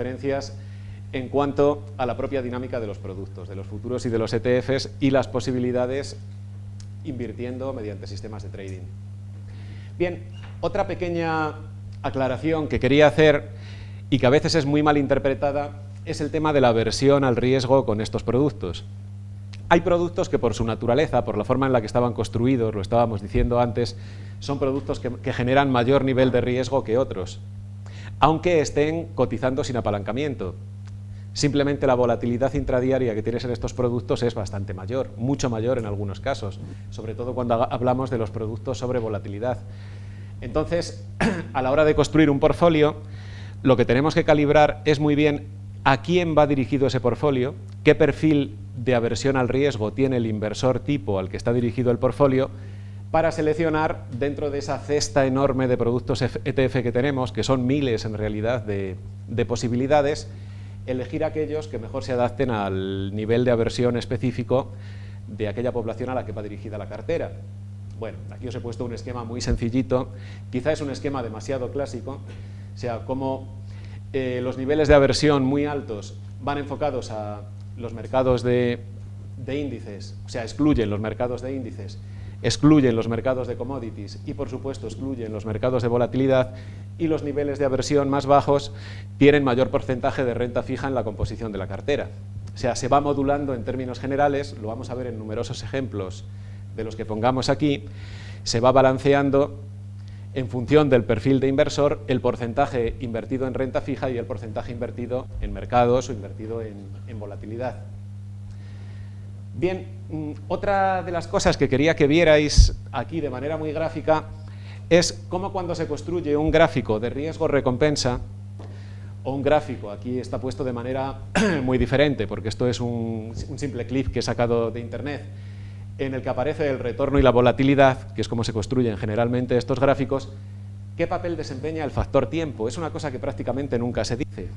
diferencias en cuanto a la propia dinámica de los productos, de los futuros y de los ETFs y las posibilidades invirtiendo mediante sistemas de trading. Bien, otra pequeña aclaración que quería hacer y que a veces es muy mal interpretada es el tema de la aversión al riesgo con estos productos. Hay productos que por su naturaleza, por la forma en la que estaban construidos, lo estábamos diciendo antes, son productos que generan mayor nivel de riesgo que otros, aunque estén cotizando sin apalancamiento. Simplemente la volatilidad intradiaria que tienes en estos productos es bastante mayor, mucho mayor en algunos casos, sobre todo cuando hablamos de los productos sobre volatilidad. Entonces, a la hora de construir un portfolio, lo que tenemos que calibrar es muy bien a quién va dirigido ese portfolio, qué perfil de aversión al riesgo tiene el inversor tipo al que está dirigido el portfolio, para seleccionar dentro de esa cesta enorme de productos ETF que tenemos, que son miles en realidad de posibilidades, elegir aquellos que mejor se adapten al nivel de aversión específico de aquella población a la que va dirigida la cartera. Bueno, aquí os he puesto un esquema muy sencillito, quizá es un esquema demasiado clásico, o sea, como los niveles de aversión muy altos van enfocados a los mercados de índices, o sea, excluyen los mercados de índices, excluyen los mercados de commodities y, por supuesto, excluyen los mercados de volatilidad, y los niveles de aversión más bajos tienen mayor porcentaje de renta fija en la composición de la cartera. O sea, se va modulando en términos generales, lo vamos a ver en numerosos ejemplos de los que pongamos aquí, se va balanceando en función del perfil de inversor el porcentaje invertido en renta fija y el porcentaje invertido en mercados o invertido en volatilidad. Bien, otra de las cosas que quería que vierais aquí de manera muy gráfica es cómo cuando se construye un gráfico de riesgo-recompensa, o un gráfico, aquí está puesto de manera muy diferente, porque esto es un simple clip que he sacado de internet, en el que aparece el retorno y la volatilidad, que es como se construyen generalmente estos gráficos. ¿Qué papel desempeña el factor tiempo? Es una cosa que prácticamente nunca se dice.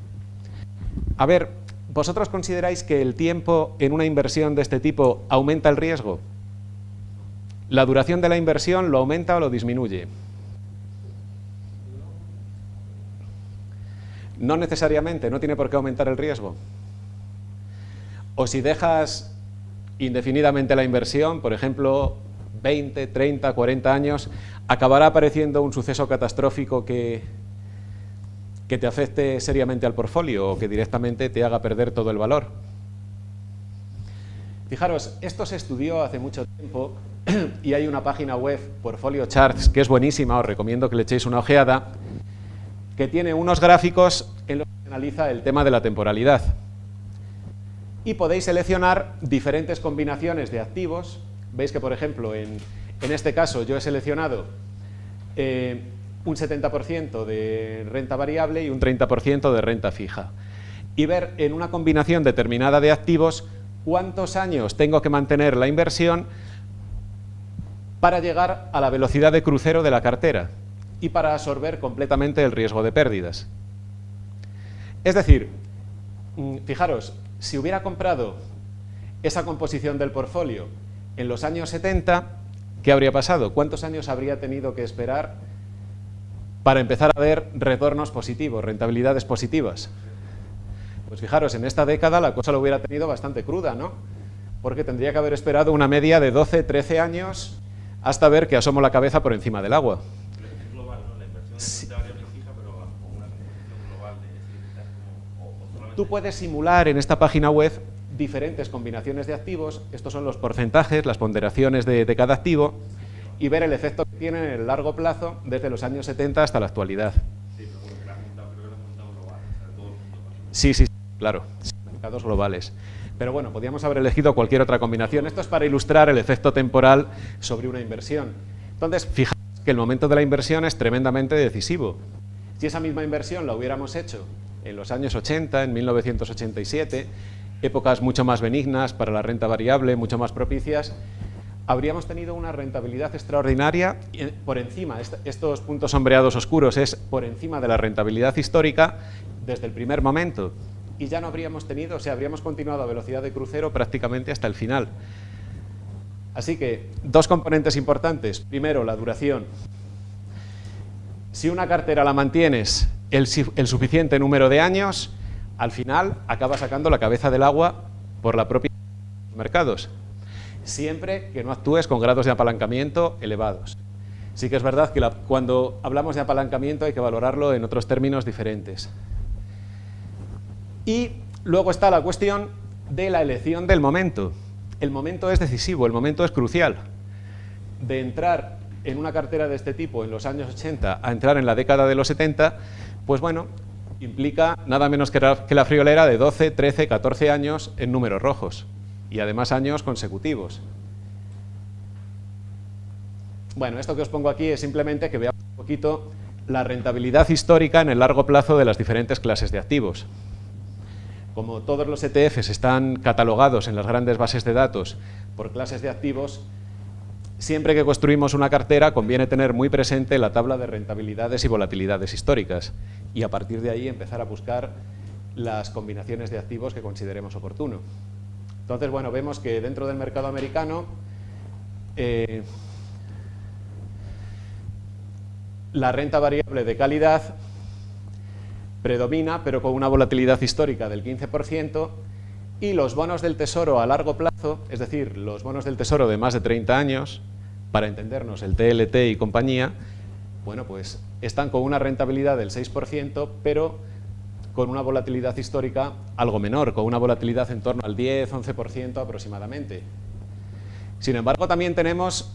A ver, ¿vosotros consideráis que el tiempo en una inversión de este tipo aumenta el riesgo? ¿La duración de la inversión lo aumenta o lo disminuye? No necesariamente, no tiene por qué aumentar el riesgo. O si dejas indefinidamente la inversión, por ejemplo, 20, 30, 40 años, acabará apareciendo un suceso catastrófico que te afecte seriamente al portfolio o que directamente te haga perder todo el valor. Fijaros, esto se estudió hace mucho tiempo y hay una página web, Portfolio Charts, que es buenísima, os recomiendo que le echéis una ojeada, que tiene unos gráficos en los que analiza el tema de la temporalidad. Y podéis seleccionar diferentes combinaciones de activos. Veis que, por ejemplo, en este caso yo he seleccionado un 70% de renta variable y un 30% de renta fija. Y ver en una combinación determinada de activos cuántos años tengo que mantener la inversión para llegar a la velocidad de crucero de la cartera y para absorber completamente el riesgo de pérdidas. Es decir, fijaros, si hubiera comprado esa composición del portfolio en los años 70, ¿qué habría pasado? ¿Cuántos años habría tenido que esperar para empezar a ver retornos positivos, rentabilidades positivas? Pues fijaros, en esta década la cosa lo hubiera tenido bastante cruda, ¿no? Porque tendría que haber esperado una media de 12, 13 años hasta ver que asomo la cabeza por encima del agua. Es global, ¿no? La inversión es variable fija, pero con una composición global de solamente... Tú puedes simular en esta página web diferentes combinaciones de activos, estos son los porcentajes, las ponderaciones de cada activo, y ver el efecto que tienen en el largo plazo desde los años 70 hasta la actualidad. Sí, pero creo que lo has montado global, o sea, todo el mundo. Sí, claro, mercados globales. Pero bueno, podríamos haber elegido cualquier otra combinación. Esto es para ilustrar el efecto temporal sobre una inversión. Entonces, fijaos que el momento de la inversión es tremendamente decisivo. Si esa misma inversión la hubiéramos hecho en los años 80, en 1987, épocas mucho más benignas para la renta variable, mucho más propicias, habríamos tenido una rentabilidad extraordinaria por encima, estos puntos sombreados oscuros es por encima de la rentabilidad histórica desde el primer momento. Y ya no habríamos tenido, o sea, habríamos continuado a velocidad de crucero prácticamente hasta el final. Así que, dos componentes importantes. Primero, la duración. Si una cartera la mantienes el suficiente número de años, al final acaba sacando la cabeza del agua por la propia mercados, siempre que no actúes con grados de apalancamiento elevados. Sí que es verdad que cuando hablamos de apalancamiento hay que valorarlo en otros términos diferentes. Y luego está la cuestión de la elección del momento. El momento es decisivo, el momento es crucial. De entrar en una cartera de este tipo en los años 80 a entrar en la década de los 70, pues bueno, implica nada menos que la friolera de 12, 13, 14 años en números rojos y además años consecutivos. Bueno, esto que os pongo aquí es simplemente que veamos un poquito la rentabilidad histórica en el largo plazo de las diferentes clases de activos. Como todos los ETFs están catalogados en las grandes bases de datos por clases de activos, siempre que construimos una cartera conviene tener muy presente la tabla de rentabilidades y volatilidades históricas y a partir de ahí empezar a buscar las combinaciones de activos que consideremos oportuno. Entonces, bueno, vemos que dentro del mercado americano la renta variable de calidad predomina, pero con una volatilidad histórica del 15%, y los bonos del tesoro a largo plazo, es decir, los bonos del tesoro de más de 30 años, para entendernos el TLT y compañía, bueno, pues están con una rentabilidad del 6%, pero con una volatilidad histórica algo menor, con una volatilidad en torno al 10-11% aproximadamente. Sin embargo, también tenemos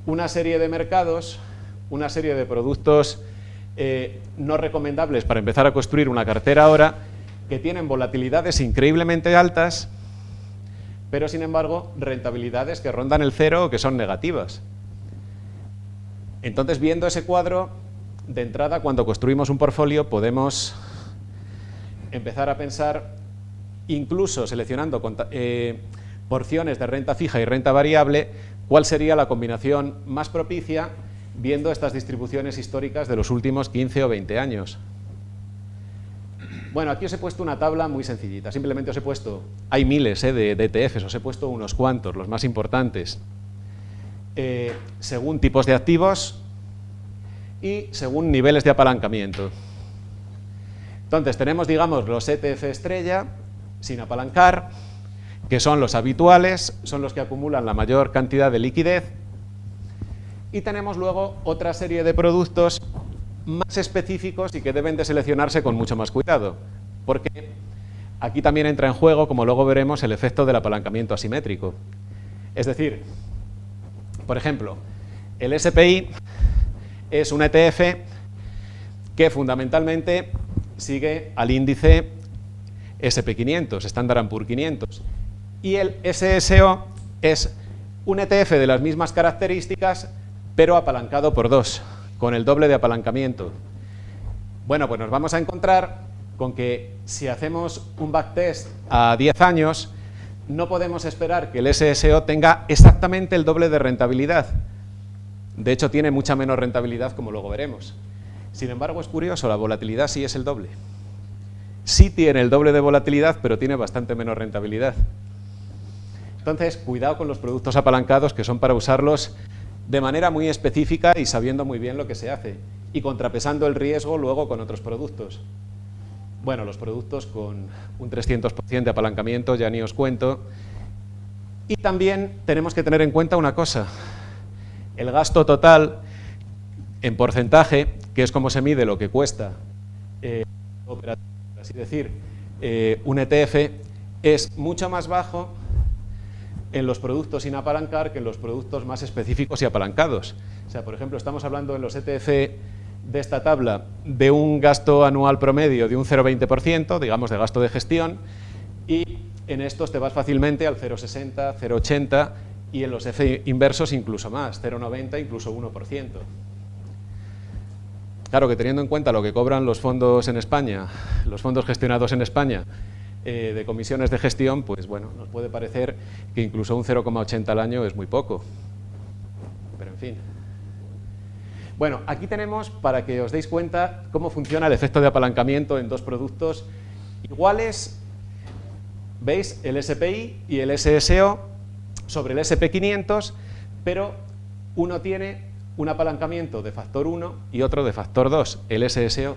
una serie de mercados, una serie de productos no recomendables para empezar a construir una cartera ahora, que tienen volatilidades increíblemente altas, pero sin embargo rentabilidades que rondan el cero o que son negativas. Entonces, viendo ese cuadro, de entrada, cuando construimos un portfolio podemos empezar a pensar, incluso seleccionando porciones de renta fija y renta variable, cuál sería la combinación más propicia viendo estas distribuciones históricas de los últimos 15 o 20 años. Bueno, aquí os he puesto una tabla muy sencillita, simplemente os he puesto, hay miles de ETFs, os he puesto unos cuantos, los más importantes, según tipos de activos y según niveles de apalancamiento. Entonces tenemos, digamos, los ETF estrella, sin apalancar, que son los habituales, son los que acumulan la mayor cantidad de liquidez, y tenemos luego otra serie de productos más específicos y que deben de seleccionarse con mucho más cuidado, porque aquí también entra en juego, como luego veremos, el efecto del apalancamiento asimétrico. Es decir, por ejemplo, el SPI es un ETF que fundamentalmente sigue al índice SP500, Standard & Poor's 500, y el SSO es un ETF de las mismas características, pero apalancado por 2, con el doble de apalancamiento. Bueno, pues nos vamos a encontrar con que si hacemos un backtest a 10 años, no podemos esperar que el SSO tenga exactamente el doble de rentabilidad. De hecho, tiene mucha menos rentabilidad, como luego veremos. Sin embargo, es curioso, la volatilidad sí es el doble. Sí tiene el doble de volatilidad, pero tiene bastante menos rentabilidad. Entonces, cuidado con los productos apalancados, que son para usarlos de manera muy específica y sabiendo muy bien lo que se hace, y contrapesando el riesgo luego con otros productos. Bueno, los productos con un 300% de apalancamiento ya ni os cuento. Y también tenemos que tener en cuenta una cosa, el gasto total en porcentaje, que es como se mide lo que cuesta, por así decir, un ETF, es mucho más bajo en los productos sin apalancar que en los productos más específicos y apalancados. O sea, por ejemplo, estamos hablando en los ETF de esta tabla de un gasto anual promedio de un 0,20%, digamos, de gasto de gestión, y en estos te vas fácilmente al 0,60, 0,80 y en los F inversos incluso más, 0,90, incluso 1%. Claro que teniendo en cuenta lo que cobran los fondos en España, los fondos gestionados en España, de comisiones de gestión, pues bueno, nos puede parecer que incluso un 0,80 al año es muy poco. Pero en fin. Bueno, aquí tenemos, para que os deis cuenta, cómo funciona el efecto de apalancamiento en dos productos iguales. ¿Veis? El SPI y el SSO sobre el SP500, pero uno tiene un apalancamiento de factor 1 y otro de factor 2, el SSO.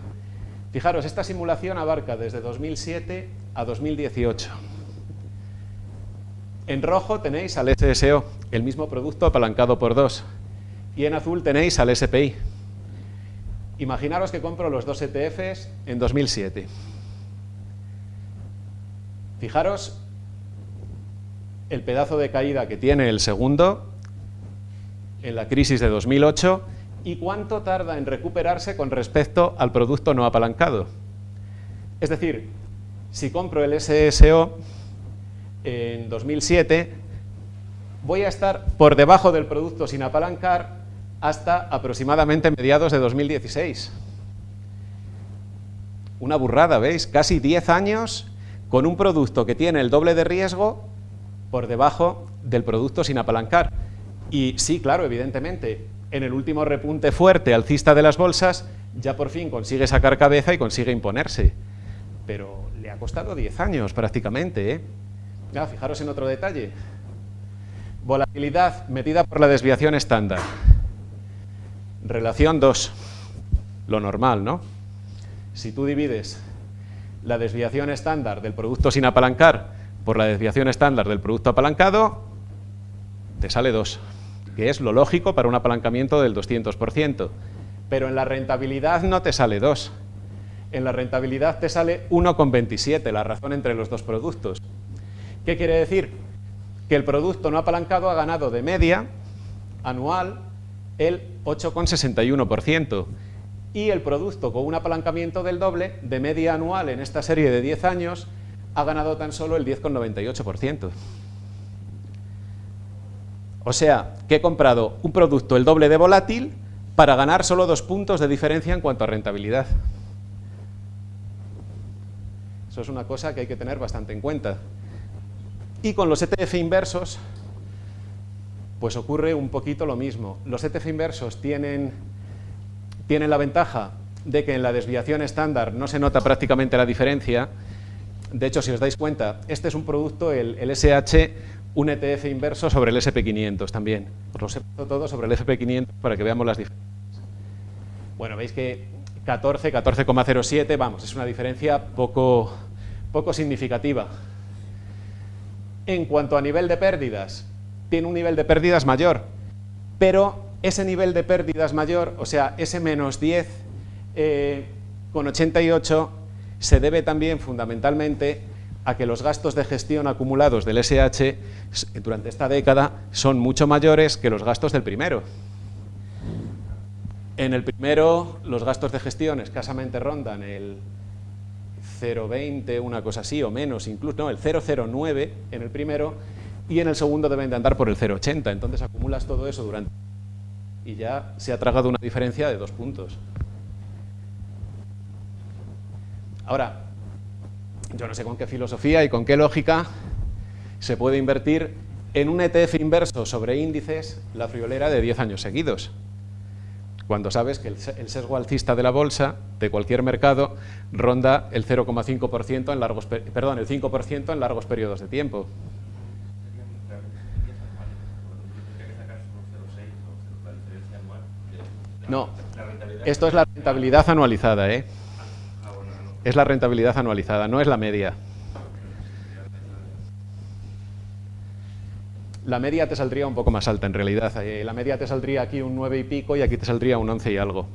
Fijaros, esta simulación abarca desde 2007 a 2018. En rojo tenéis al SSO, el mismo producto apalancado por 2. Y en azul tenéis al SPI. Imaginaros que compro los dos ETFs en 2007. Fijaros el pedazo de caída que tiene el segundo en la crisis de 2008 y cuánto tarda en recuperarse con respecto al producto no apalancado. Es decir, si compro el SSO en 2007, voy a estar por debajo del producto sin apalancar hasta aproximadamente mediados de 2016. Una burrada, ¿veis? Casi 10 años con un producto que tiene el doble de riesgo por debajo del producto sin apalancar. Y sí, claro, evidentemente, en el último repunte fuerte alcista de las bolsas, ya por fin consigue sacar cabeza y consigue imponerse. Pero le ha costado 10 años prácticamente, ¿eh? Ah, fijaros en otro detalle. Volatilidad medida por la desviación estándar. Relación 2. Lo normal, ¿no? Si tú divides la desviación estándar del producto sin apalancar por la desviación estándar del producto apalancado, te sale 2, que es lo lógico para un apalancamiento del 200%. Pero en la rentabilidad no te sale 2. En la rentabilidad te sale 1,27, la razón entre los dos productos. ¿Qué quiere decir? Que el producto no apalancado ha ganado de media anual el 8,61%. Y el producto con un apalancamiento del doble, de media anual en esta serie de 10 años, ha ganado tan solo el 10,98%. O sea, que he comprado un producto el doble de volátil para ganar solo 2 puntos de diferencia en cuanto a rentabilidad. Eso es una cosa que hay que tener bastante en cuenta. Y con los ETF inversos, pues ocurre un poquito lo mismo. Los ETF inversos tienen la ventaja de que en la desviación estándar no se nota prácticamente la diferencia. De hecho, si os dais cuenta, este es un producto, el SH, un ETF inverso sobre el SP500 también. Os los he puesto todo sobre el SP500 para que veamos las diferencias. Bueno, veis que 14, 14,07, vamos, es una diferencia poco significativa. En cuanto a nivel de pérdidas, tiene un nivel de pérdidas mayor, pero ese nivel de pérdidas mayor, o sea, ese menos 10 con 88, se debe también fundamentalmente a que los gastos de gestión acumulados del SH durante esta década son mucho mayores que los gastos del primero. En el primero, los gastos de gestión escasamente rondan el 0,20, una cosa así, o menos incluso, no, el 0,09 en el primero, y en el segundo deben de andar por el 0,80. Entonces acumulas todo eso durante... y ya se ha tragado una diferencia de 2 puntos. Ahora, yo no sé con qué filosofía y con qué lógica se puede invertir en un ETF inverso sobre índices la friolera de 10 años seguidos, cuando sabes que el sesgo alcista de la bolsa, de cualquier mercado, ronda el 0,5% en largos, perdón, el 5% en largos periodos de tiempo. No, esto es la rentabilidad anualizada, ¿eh? Es la rentabilidad anualizada, no es la media. La media te saldría un poco más alta en realidad. La media te saldría aquí un 9 y pico y aquí te saldría un 11 y algo.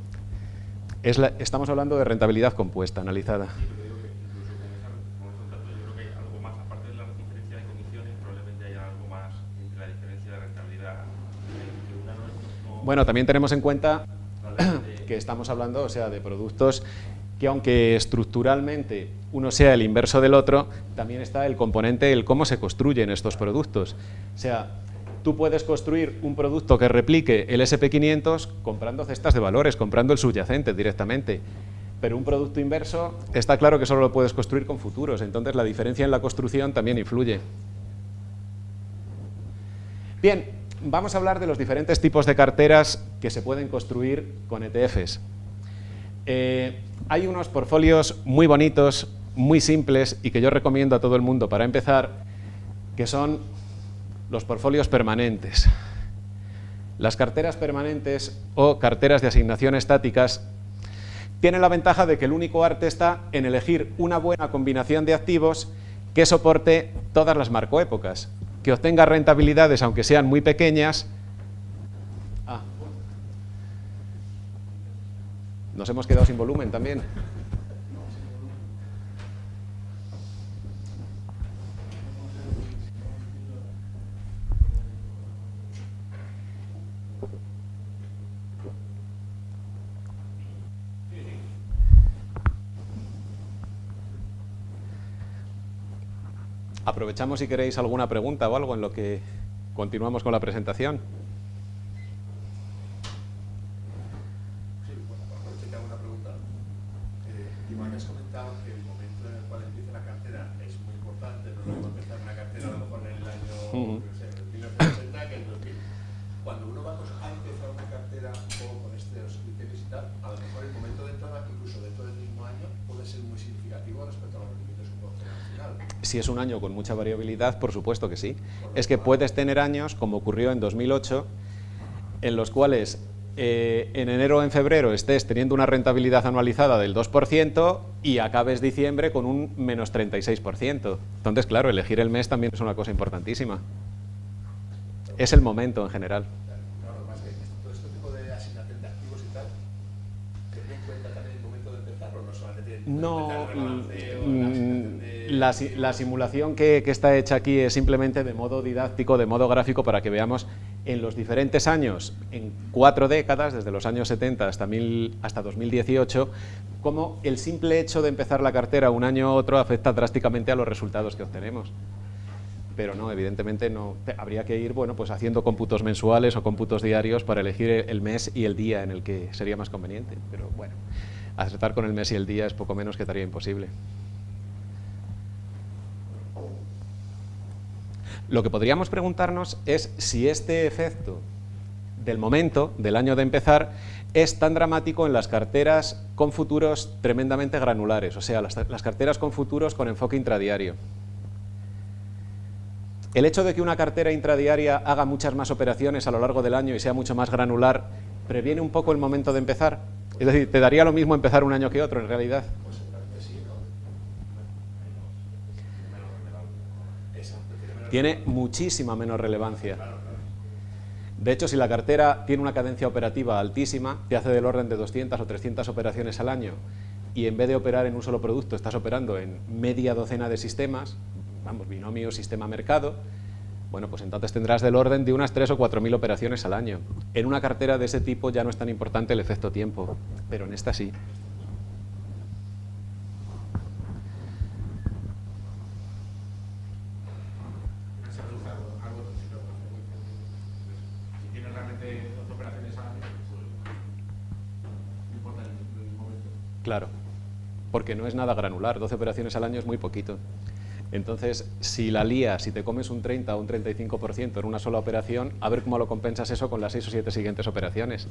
Estamos hablando de rentabilidad compuesta, analizada. Sí, pero digo que incluso con esos datos yo creo que hay algo más, aparte de la diferencia de comisiones, probablemente haya algo más entre la diferencia de rentabilidad. Bueno, también tenemos en cuenta que estamos hablando, o sea, de productos que aunque estructuralmente uno sea el inverso del otro, también está el componente, el cómo se construyen estos productos. O sea, tú puedes construir un producto que replique el SP500 comprando cestas de valores, comprando el subyacente directamente. Pero un producto inverso está claro que solo lo puedes construir con futuros, entonces la diferencia en la construcción también influye. Bien, vamos a hablar de los diferentes tipos de carteras que se pueden construir con ETFs. Hay unos portfolios muy bonitos, muy simples y que yo recomiendo a todo el mundo para empezar, que son los portfolios permanentes. Las carteras permanentes o carteras de asignación estáticas tiene la ventaja de que el único arte está en elegir una buena combinación de activos que soporte todas las marcoépocas, que obtenga rentabilidades, aunque sean muy pequeñas. Nos hemos quedado sin volumen también. Aprovechamos si queréis alguna pregunta o algo en lo que continuamos con la presentación. Sí, bueno, aprovecho que hago una pregunta. Iván, has comentado que el momento en el cual empieza la cartera es muy importante, no es lo mismo empezar una cartera a lo mejor en el año no sé, 1980 que en 2000. Cuando uno va a empezar una cartera un poco con estos criterios y tal, a lo mejor el momento de entrada, incluso dentro del mismo año, puede ser muy significativo respecto a los rendimientos que puede obtener al final. Si es un año con mucha variabilidad, por supuesto que sí. Es que puedes tener años, como ocurrió en 2008, en los cuales en enero o en febrero estés teniendo una rentabilidad anualizada del 2% y acabes diciembre con un menos 36%. Entonces, claro, elegir el mes también es una cosa importantísima. Es el momento en general. Claro, además que todo este tipo de asignación de activos y tal, se tiene en cuenta también el momento de empezarlo, no solamente La simulación que está hecha aquí es simplemente de modo didáctico, de modo gráfico, para que veamos en los diferentes años, en 4 décadas, desde los años 70 hasta 2018, cómo el simple hecho de empezar la cartera un año u otro afecta drásticamente a los resultados que obtenemos. Pero no, evidentemente no. Habría que ir, bueno, pues haciendo cómputos mensuales o cómputos diarios para elegir el mes y el día en el que sería más conveniente. Pero bueno, acertar con el mes y el día es poco menos que tarea imposible. Lo que podríamos preguntarnos es si este efecto del momento, del año de empezar, es tan dramático en las carteras con futuros tremendamente granulares, o sea, las carteras con futuros con enfoque intradiario. El hecho de que una cartera intradiaria haga muchas más operaciones a lo largo del año y sea mucho más granular, ¿previene un poco el momento de empezar? Es decir, ¿te daría lo mismo empezar un año que otro en realidad? Pues seguramente sí, ¿no? Tiene muchísima menos relevancia. De hecho, si la cartera tiene una cadencia operativa altísima, te hace del orden de 200 o 300 operaciones al año, y en vez de operar en un solo producto, estás operando en media docena de sistemas, vamos, binomio, sistema, mercado, bueno, pues entonces tendrás del orden de unas 3 o 4.000 operaciones al año. En una cartera de ese tipo ya no es tan importante el efecto tiempo, pero en esta sí. Si tienes realmente 12 operaciones al año, pues no importa el momento. Claro, porque no es nada granular, 12 operaciones al año es muy poquito. Entonces, si la lías, si te comes un 30 o un 35% en una sola operación, a ver cómo lo compensas eso con las 6 o 7 siguientes operaciones.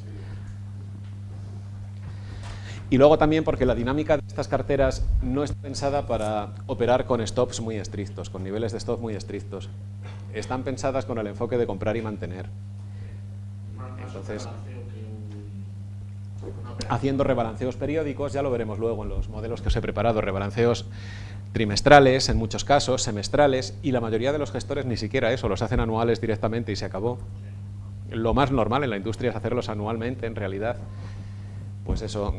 Y luego también porque la dinámica de estas carteras no está pensada para operar con stops muy estrictos, con niveles de stop muy estrictos. Están pensadas con el enfoque de comprar y mantener. Entonces, haciendo rebalanceos periódicos, ya lo veremos luego en los modelos que os he preparado, rebalanceos trimestrales, en muchos casos, semestrales, y la mayoría de los gestores ni siquiera eso, los hacen anuales directamente y se acabó. Lo más normal en la industria es hacerlos anualmente, en realidad. Pues eso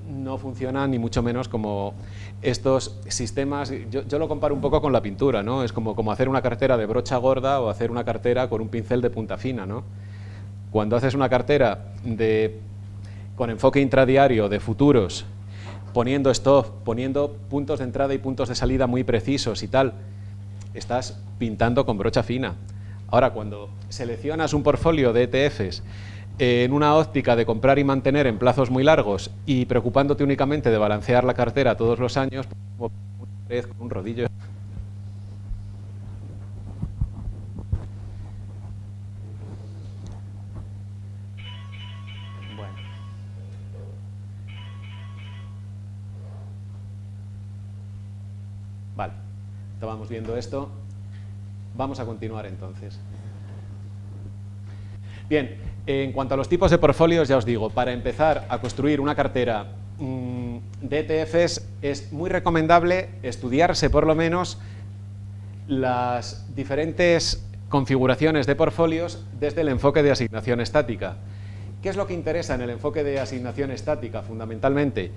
no funciona ni mucho menos como estos sistemas. Yo lo comparo un poco con la pintura, ¿no? Es como hacer una cartera de brocha gorda o hacer una cartera con un pincel de punta fina, ¿no? Cuando haces una cartera con enfoque intradiario de futuros, poniendo stop, poniendo puntos de entrada y puntos de salida muy precisos y tal, estás pintando con brocha fina. Ahora, cuando seleccionas un portfolio de ETFs en una óptica de comprar y mantener en plazos muy largos y preocupándote únicamente de balancear la cartera todos los años, como una pared con un rodillo. Bueno. Vale, estábamos viendo esto. Vamos a continuar entonces. Bien, en cuanto a los tipos de portfolios, ya os digo, para empezar a construir una cartera de ETFs es muy recomendable estudiarse por lo menos las diferentes configuraciones de portfolios desde el enfoque de asignación estática. ¿Qué es lo que interesa en el enfoque de asignación estática? Fundamentalmente,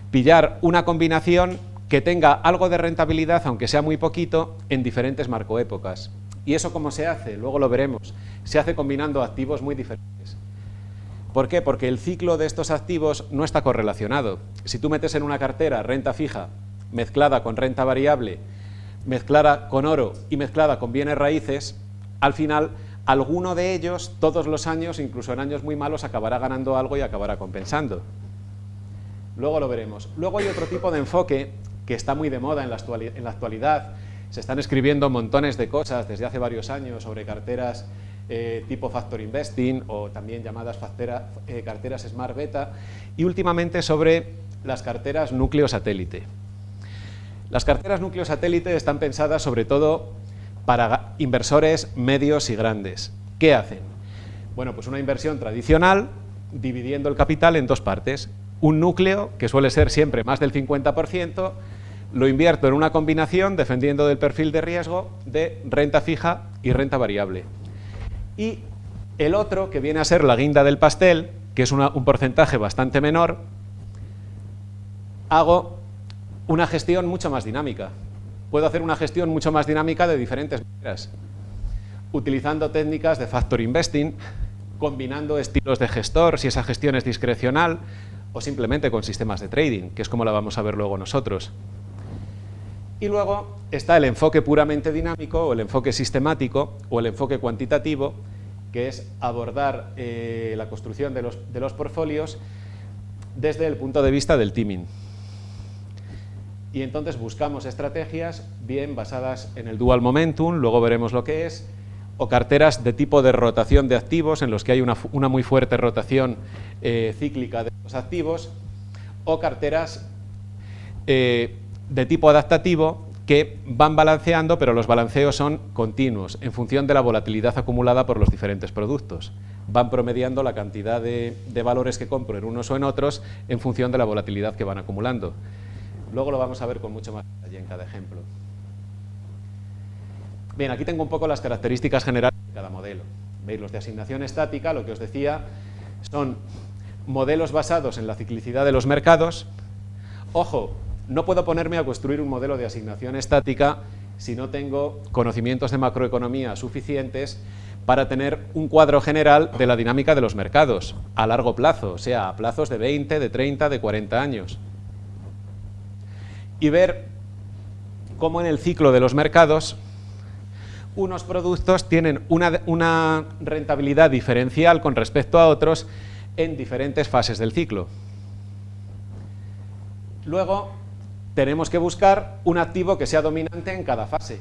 pillar una combinación que tenga algo de rentabilidad, aunque sea muy poquito, en diferentes marcoépocas. ¿Y eso cómo se hace? Luego lo veremos. Se hace combinando activos muy diferentes. ¿Por qué? Porque el ciclo de estos activos no está correlacionado. Si tú metes en una cartera renta fija mezclada con renta variable, mezclada con oro y mezclada con bienes raíces, al final alguno de ellos todos los años, incluso en años muy malos, acabará ganando algo y acabará compensando. Luego lo veremos. Luego hay otro tipo de enfoque que está muy de moda en la actualidad. Se están escribiendo montones de cosas desde hace varios años sobre carteras tipo Factor Investing o también llamadas carteras Smart Beta, y últimamente sobre las carteras núcleo satélite. Las carteras núcleo satélite están pensadas sobre todo para inversores medios y grandes. ¿Qué hacen? Bueno, pues una inversión tradicional dividiendo el capital en dos partes. Un núcleo, que suele ser siempre más del 50%, lo invierto en una combinación, defendiendo del perfil de riesgo, de renta fija y renta variable. Y el otro, que viene a ser la guinda del pastel, que es un porcentaje bastante menor, hago una gestión mucho más dinámica. Puedo hacer una gestión mucho más dinámica de diferentes maneras, utilizando técnicas de Factor Investing, combinando estilos de gestor, si esa gestión es discrecional, o simplemente con sistemas de trading, que es como la vamos a ver luego nosotros. Y luego está el enfoque puramente dinámico, o el enfoque sistemático, o el enfoque cuantitativo, que es abordar la construcción de los portfolios desde el punto de vista del teaming. Y entonces buscamos estrategias bien basadas en el dual momentum, luego veremos lo que es, o carteras de tipo de rotación de activos, en los que hay una muy fuerte rotación cíclica de los activos, o carteras de tipo adaptativo, que van balanceando, pero los balanceos son continuos, en función de la volatilidad acumulada por los diferentes productos. Van promediando la cantidad de valores que compro en unos o en otros, en función de la volatilidad que van acumulando. Luego lo vamos a ver con mucho más detalle en cada ejemplo. Bien, aquí tengo un poco las características generales de cada modelo. Veis, los de asignación estática, lo que os decía, son modelos basados en la ciclicidad de los mercados. Ojo, no puedo ponerme a construir un modelo de asignación estática si no tengo conocimientos de macroeconomía suficientes para tener un cuadro general de la dinámica de los mercados a largo plazo, o sea, a plazos de 20, de 30, de 40 años. Y ver cómo en el ciclo de los mercados unos productos tienen una rentabilidad diferencial con respecto a otros en diferentes fases del ciclo. Luego tenemos que buscar un activo que sea dominante en cada fase.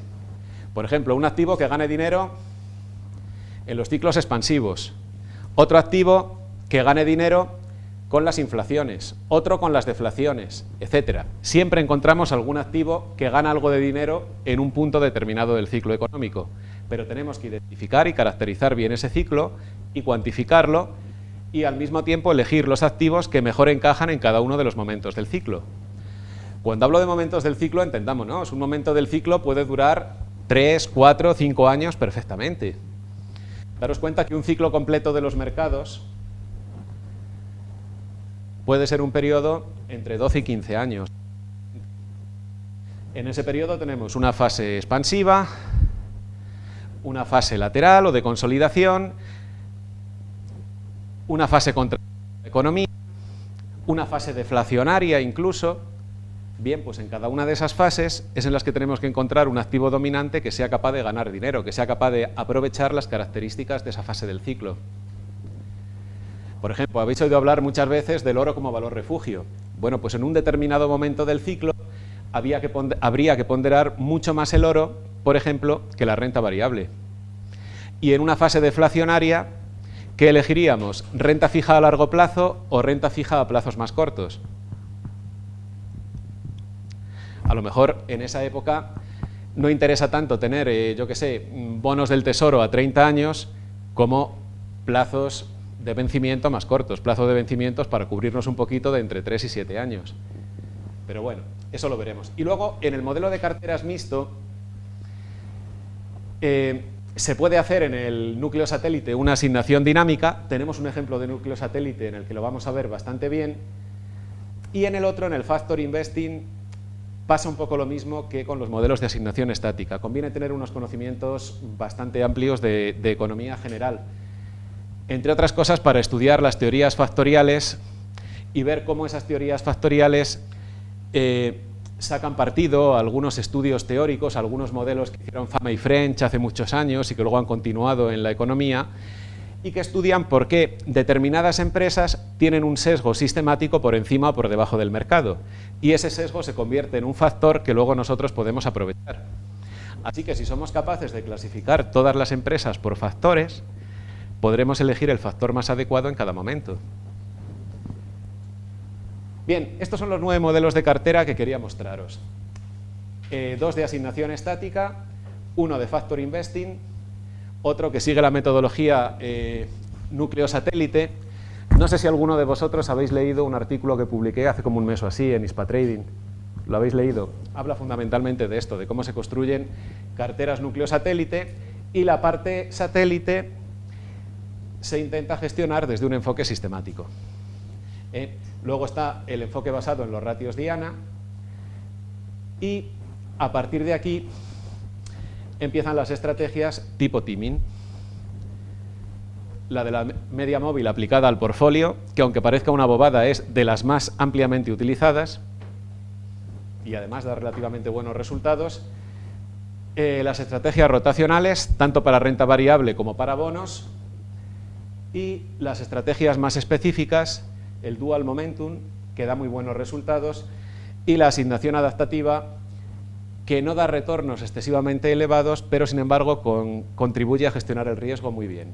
Por ejemplo, un activo que gane dinero en los ciclos expansivos, otro activo que gane dinero con las inflaciones, otro con las deflaciones, etc. Siempre encontramos algún activo que gana algo de dinero en un punto determinado del ciclo económico, pero tenemos que identificar y caracterizar bien ese ciclo y cuantificarlo, y al mismo tiempo elegir los activos que mejor encajan en cada uno de los momentos del ciclo. Cuando hablo de momentos del ciclo, entendámonos, un momento del ciclo puede durar 3, 4, 5 años perfectamente. Daros cuenta que un ciclo completo de los mercados puede ser un periodo entre 12 y 15 años. En ese periodo tenemos una fase expansiva, una fase lateral o de consolidación, una fase contra la economía, una fase deflacionaria incluso. Bien, pues en cada una de esas fases es en las que tenemos que encontrar un activo dominante que sea capaz de ganar dinero, que sea capaz de aprovechar las características de esa fase del ciclo. Por ejemplo, habéis oído hablar muchas veces del oro como valor refugio. Bueno, pues en un determinado momento del ciclo habría que ponderar mucho más el oro, por ejemplo, que la renta variable. Y en una fase deflacionaria, ¿qué elegiríamos? ¿Renta fija a largo plazo o renta fija a plazos más cortos? A lo mejor en esa época no interesa tanto tener, yo qué sé, bonos del tesoro a 30 años como plazos de vencimiento más cortos, plazos de vencimientos para cubrirnos un poquito de entre 3 y 7 años. Pero bueno, eso lo veremos. Y luego, en el modelo de carteras mixto, se puede hacer en el núcleo satélite una asignación dinámica. Tenemos un ejemplo de núcleo satélite en el que lo vamos a ver bastante bien. Y en el otro, en el Factor Investing, pasa un poco lo mismo que con los modelos de asignación estática. Conviene tener unos conocimientos bastante amplios de economía general, entre otras cosas para estudiar las teorías factoriales y ver cómo esas teorías factoriales sacan partido a algunos estudios teóricos, algunos modelos que hicieron Fama y French hace muchos años y que luego han continuado en la economía, y que estudian por qué determinadas empresas tienen un sesgo sistemático por encima o por debajo del mercado. Y ese sesgo se convierte en un factor que luego nosotros podemos aprovechar. Así que si somos capaces de clasificar todas las empresas por factores, podremos elegir el factor más adecuado en cada momento. Bien, estos son los 9 modelos de cartera que quería mostraros. 2 de asignación estática, 1 de Factor Investing, otro que sigue la metodología núcleo satélite. No sé si alguno de vosotros habéis leído un artículo que publiqué hace como un mes o así en Hispatrading. ¿Lo habéis leído? Habla fundamentalmente de esto, de cómo se construyen carteras núcleo satélite, y la parte satélite se intenta gestionar desde un enfoque sistemático. Luego está el enfoque basado en los ratios Diana, y a partir de aquí empiezan las estrategias tipo teaming. La de la media móvil aplicada al portfolio, que aunque parezca una bobada es de las más ampliamente utilizadas y además da relativamente buenos resultados. Las estrategias rotacionales, tanto para renta variable como para bonos, y las estrategias más específicas, el dual momentum, que da muy buenos resultados, y la asignación adaptativa, que no da retornos excesivamente elevados, pero sin embargo contribuye a gestionar el riesgo muy bien.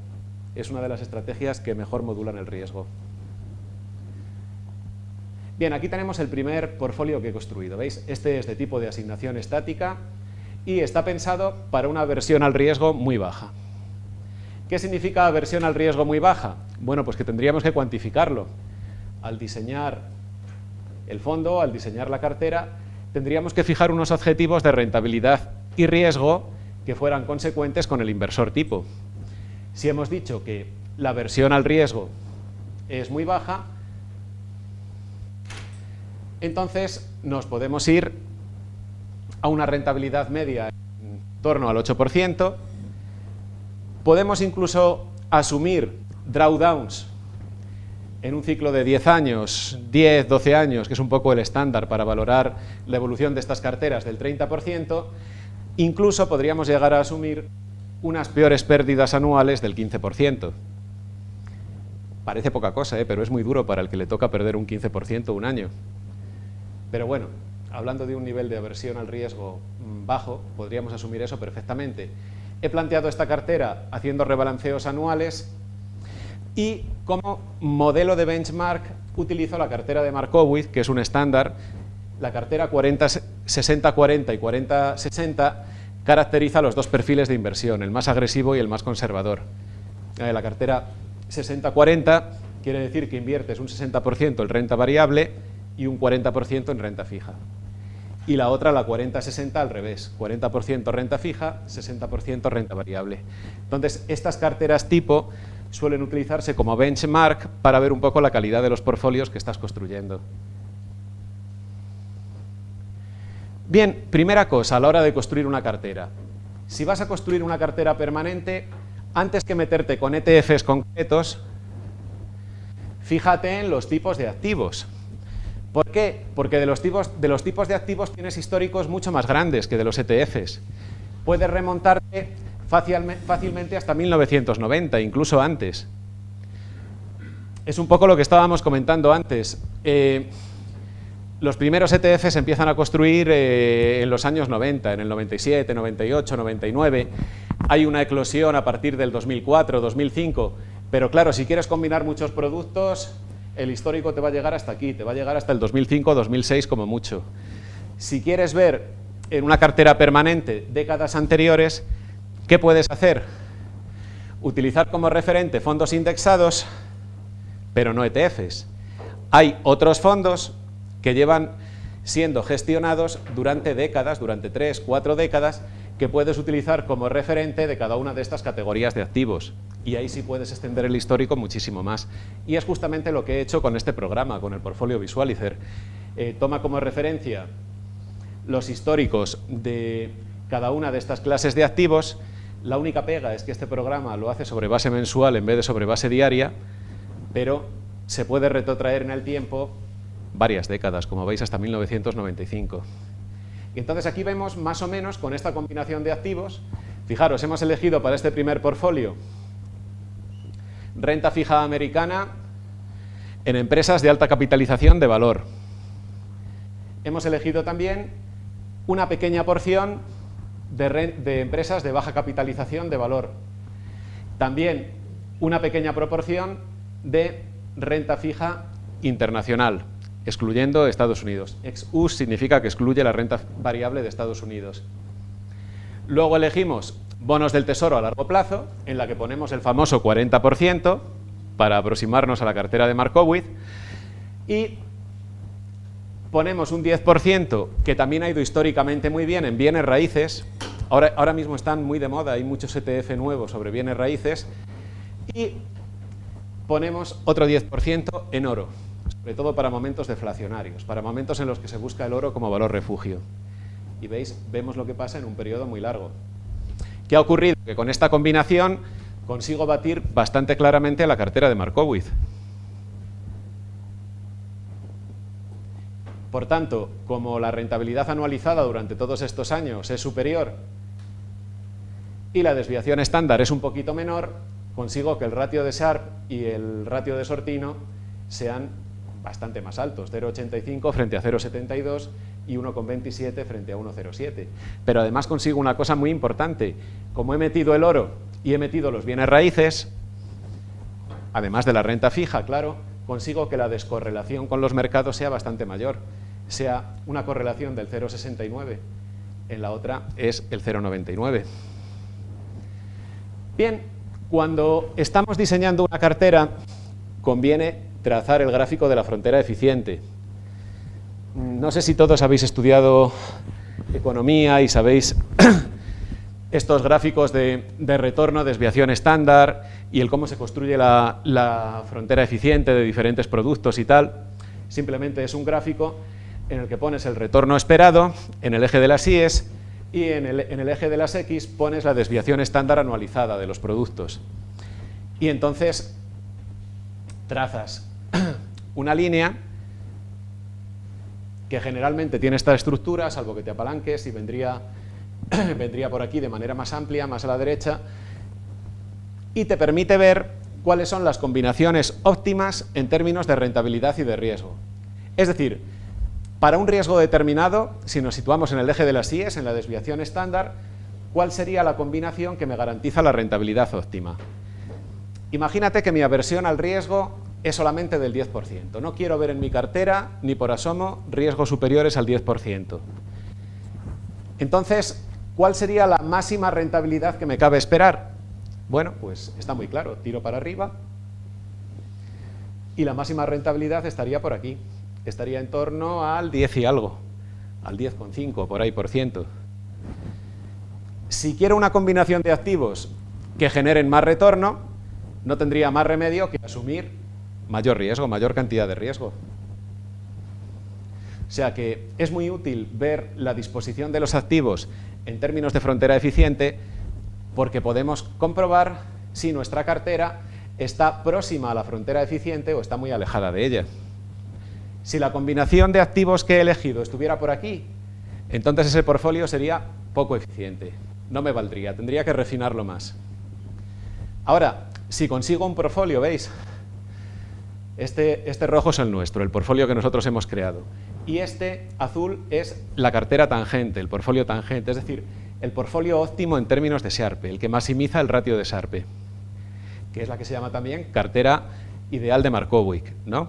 Es una de las estrategias que mejor modulan el riesgo. Bien, aquí tenemos el primer portfolio que he construido. ¿Veis? Este es de tipo de asignación estática y está pensado para una aversión al riesgo muy baja. ¿Qué significa aversión al riesgo muy baja? Bueno, pues que tendríamos que cuantificarlo. Al diseñar el fondo, al diseñar la cartera, tendríamos que fijar unos objetivos de rentabilidad y riesgo que fueran consecuentes con el inversor tipo. Si hemos dicho que la aversión al riesgo es muy baja, entonces nos podemos ir a una rentabilidad media en torno al 8%. Podemos incluso asumir drawdowns en un ciclo de 10 años, 10, 12 años, que es un poco el estándar para valorar la evolución de estas carteras, del 30%. Incluso podríamos llegar a asumir unas peores pérdidas anuales del 15%. Parece poca cosa, pero es muy duro para el que le toca perder un 15% un año. Pero bueno, hablando de un nivel de aversión al riesgo bajo, podríamos asumir eso perfectamente. He planteado esta cartera haciendo rebalanceos anuales y como modelo de benchmark utilizo la cartera de Markowitz, que es un estándar. La cartera 40-60-40 y 40-60 caracteriza los dos perfiles de inversión, el más agresivo y el más conservador. La cartera 60-40 quiere decir que inviertes un 60% en renta variable y un 40% en renta fija. Y la otra, la 40-60, al revés, 40% renta fija, 60% renta variable. Entonces, estas carteras tipo suelen utilizarse como benchmark para ver un poco la calidad de los portfolios que estás construyendo. Bien, primera cosa a la hora de construir una cartera. Si vas a construir una cartera permanente, antes que meterte con ETFs concretos, fíjate en los tipos de activos. ¿Por qué? Porque de los tipos de activos tienes históricos mucho más grandes que de los ETFs. Puedes remontarte fácilmente hasta 1990, incluso antes. Es un poco lo que estábamos comentando antes. Los primeros ETFs se empiezan a construir en los años 90, en el 97, 98, 99. Hay una eclosión a partir del 2004, 2005. Pero claro, si quieres combinar muchos productos, el histórico te va a llegar hasta aquí, te va a llegar hasta el 2005, 2006 como mucho. Si quieres ver en una cartera permanente décadas anteriores, ¿qué puedes hacer? utilizar como referente fondos indexados, pero no ETFs. Hay otros fondos que llevan siendo gestionados durante décadas, durante 3, 4 décadas, que puedes utilizar como referente de cada una de estas categorías de activos. Y ahí sí puedes extender el histórico muchísimo más. Y es justamente lo que he hecho con este programa, con el Portfolio Visualizer. Toma como referencia los históricos de cada una de estas clases de activos. La única pega es que este programa lo hace sobre base mensual en vez de sobre base diaria, pero se puede retrotraer en el tiempo varias décadas, como veis hasta 1995. Y entonces aquí vemos más o menos con esta combinación de activos, fijaros, hemos elegido para este primer portfolio renta fija americana en empresas de alta capitalización de valor. Hemos elegido también una pequeña porción de empresas de baja capitalización de valor. También una pequeña proporción de renta fija internacional, excluyendo Estados Unidos. Ex-US significa que excluye la renta variable de Estados Unidos. Luego elegimos bonos del Tesoro a largo plazo, en la que ponemos el famoso 40% para aproximarnos a la cartera de Markowitz, y ponemos un 10% que también ha ido históricamente muy bien en bienes raíces. Ahora mismo están muy de moda, hay muchos ETF nuevos sobre bienes raíces, y ponemos otro 10% en oro, sobre todo para momentos deflacionarios, para momentos en los que se busca el oro como valor refugio. Y veis, vemos lo que pasa en un periodo muy largo. ¿Qué ha ocurrido? Que con esta combinación consigo batir bastante claramente a la cartera de Markowitz. Por tanto, como la rentabilidad anualizada durante todos estos años es superior y la desviación estándar es un poquito menor, consigo que el ratio de Sharpe y el ratio de Sortino sean bastante más altos, 0,85 frente a 0,72 y 1,27 frente a 1,07. Pero además consigo una cosa muy importante: como he metido el oro y he metido los bienes raíces, además de la renta fija, claro, consigo que la descorrelación con los mercados sea bastante mayor, sea una correlación del 0,69, en la otra es el 0,99. Bien, cuando estamos diseñando una cartera, conviene trazar el gráfico de la frontera eficiente. No sé si todos habéis estudiado economía y sabéis estos gráficos de retorno, desviación estándar y el cómo se construye la frontera eficiente de diferentes productos y tal. Simplemente es un gráfico en el que pones el retorno esperado en el eje de las Y's y en el eje de las X pones la desviación estándar anualizada de los productos. Y entonces trazas una línea que generalmente tiene esta estructura, salvo que te apalanques, y vendría por aquí de manera más amplia, más a la derecha, y te permite ver cuáles son las combinaciones óptimas en términos de rentabilidad y de riesgo. Es decir, para un riesgo determinado, si nos situamos en el eje de las Y's, en la desviación estándar, ¿cuál sería la combinación que me garantiza la rentabilidad óptima? Imagínate que mi aversión al riesgo es solamente del 10%. No quiero ver en mi cartera, ni por asomo, riesgos superiores al 10%. Entonces, ¿cuál sería la máxima rentabilidad que me cabe esperar? Bueno, pues está muy claro, tiro para arriba y la máxima rentabilidad estaría por aquí. Estaría en torno al 10 y algo, al 10,5 por ahí por ciento. Si quiero una combinación de activos que generen más retorno, no tendría más remedio que asumir mayor riesgo, mayor cantidad de riesgo. O sea que es muy útil ver la disposición de los activos en términos de frontera eficiente, porque podemos comprobar si nuestra cartera está próxima a la frontera eficiente o está muy alejada de ella. Si la combinación de activos que he elegido estuviera por aquí, entonces ese portfolio sería poco eficiente, no me valdría, tendría que refinarlo más. Ahora, si consigo un portfolio, ¿veis? Este rojo es el nuestro, el portfolio que nosotros hemos creado. Y este azul es la cartera tangente, el portfolio tangente, es decir, el portfolio óptimo en términos de Sharpe, el que maximiza el ratio de Sharpe, que es la que se llama también cartera ideal de Markowitz, ¿no?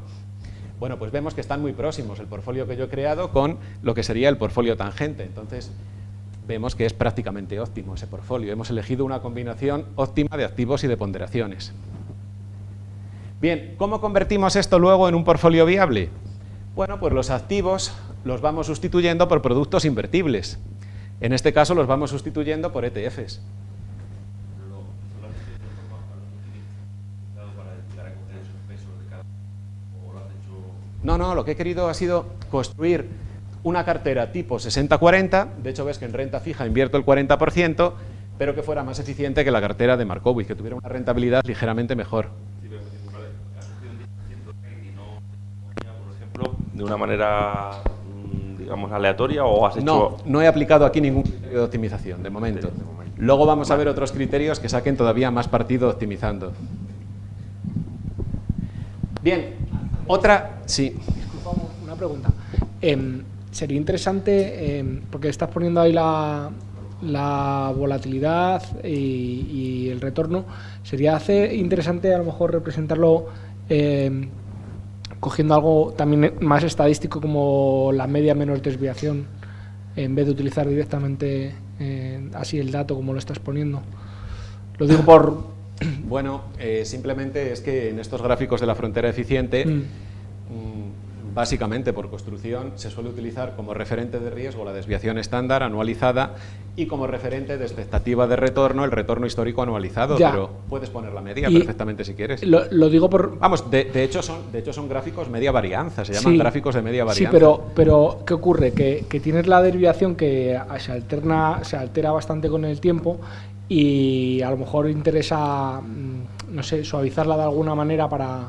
Bueno, pues vemos que están muy próximos el portfolio que yo he creado con lo que sería el portfolio tangente. Entonces, vemos que es prácticamente óptimo ese portfolio. Hemos elegido una combinación óptima de activos y de ponderaciones. Bien, ¿cómo convertimos esto luego en un portfolio viable? Bueno, pues los activos los vamos sustituyendo por productos invertibles. En este caso los vamos sustituyendo por ETFs. No, lo que he querido ha sido construir una cartera tipo 60-40, de hecho ves que en renta fija invierto el 40%, pero que fuera más eficiente que la cartera de Markowitz, que tuviera una rentabilidad ligeramente mejor. Por ejemplo, de una manera, digamos, aleatoria, o has hecho... No he aplicado aquí ningún criterio de optimización, de momento. Luego vamos a ver otros criterios que saquen todavía más partido optimizando. Bien, otra... Sí. Disculpa, una pregunta. Sería interesante, porque estás poniendo ahí la volatilidad y el retorno, sería interesante a lo mejor representarlo cogiendo algo también más estadístico como la media menos desviación, en vez de utilizar directamente así el dato como lo estás poniendo. Lo digo por... Bueno, simplemente es que en estos gráficos de la frontera eficiente, básicamente por construcción, se suele utilizar como referente de riesgo la desviación estándar anualizada y como referente de expectativa de retorno el retorno histórico anualizado, ya. Pero puedes poner la media perfectamente si quieres. Lo digo por... Vamos, de hecho son gráficos media varianza, se llaman gráficos de media varianza. Sí, pero ¿qué ocurre? Que tienes la desviación que se altera bastante con el tiempo y a lo mejor interesa, no sé, suavizarla de alguna manera para...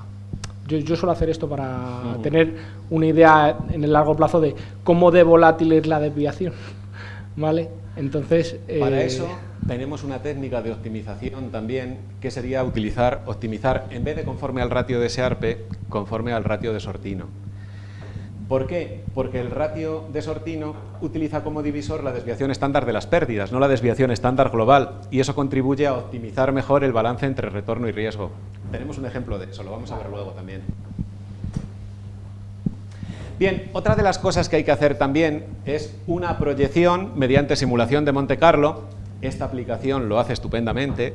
Yo suelo hacer esto para tener una idea en el largo plazo de cómo de volátil es la desviación, ¿vale? Entonces... Para eso tenemos una técnica de optimización también, que sería optimizar, en vez de conforme al ratio de Sharpe, conforme al ratio de Sortino. ¿Por qué? Porque el ratio de Sortino utiliza como divisor la desviación estándar de las pérdidas, no la desviación estándar global, y eso contribuye a optimizar mejor el balance entre retorno y riesgo. Tenemos un ejemplo de eso, lo vamos a ver luego también. Bien, otra de las cosas que hay que hacer también es una proyección mediante simulación de Monte Carlo. Esta aplicación lo hace estupendamente,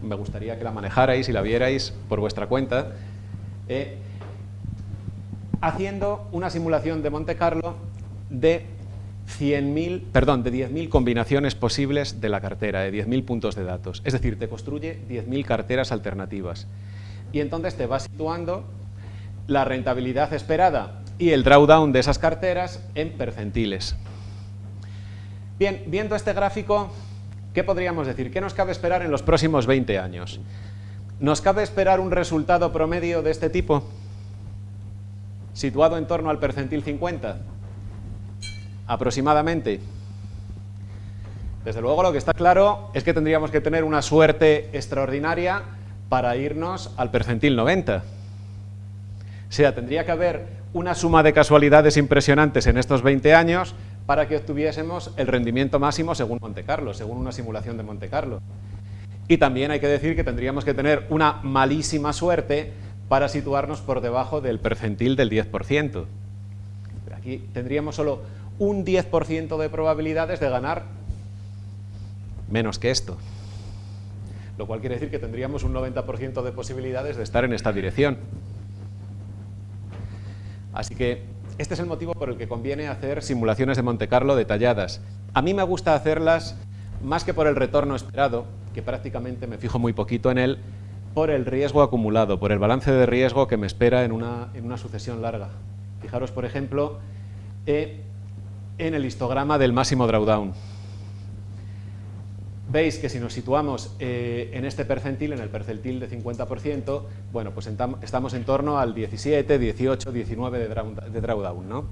me gustaría que la manejarais y la vierais por vuestra cuenta. Haciendo una simulación de Monte Carlo de 10.000 combinaciones posibles de la cartera, de 10.000 puntos de datos. Es decir, te construye 10.000 carteras alternativas. Y entonces te va situando la rentabilidad esperada y el drawdown de esas carteras en percentiles. Bien, viendo este gráfico, ¿qué podríamos decir? ¿Qué nos cabe esperar en los próximos 20 años? ¿Nos cabe esperar un resultado promedio de este tipo, situado en torno al percentil 50? Aproximadamente. Desde luego lo que está claro es que tendríamos que tener una suerte extraordinaria para irnos al percentil 90. O sea, tendría que haber una suma de casualidades impresionantes en estos 20 años para que obtuviésemos el rendimiento máximo según Monte Carlo, según una simulación de Monte Carlo. Y también hay que decir que tendríamos que tener una malísima suerte para situarnos por debajo del percentil del 10%. Pero aquí tendríamos solo un 10% de probabilidades de ganar menos que esto. Lo cual quiere decir que tendríamos un 90% de posibilidades de estar en esta dirección. Así que este es el motivo por el que conviene hacer simulaciones de Monte Carlo detalladas. A mí me gusta hacerlas más que por el retorno esperado, que prácticamente me fijo muy poquito en él, por el riesgo acumulado, por el balance de riesgo que me espera en una sucesión larga. Fijaros, por ejemplo, en el histograma del máximo drawdown. Veis que si nos situamos en este percentil, en el percentil de 50%, bueno, pues estamos en torno al 17, 18, 19 de drawdown, ¿no?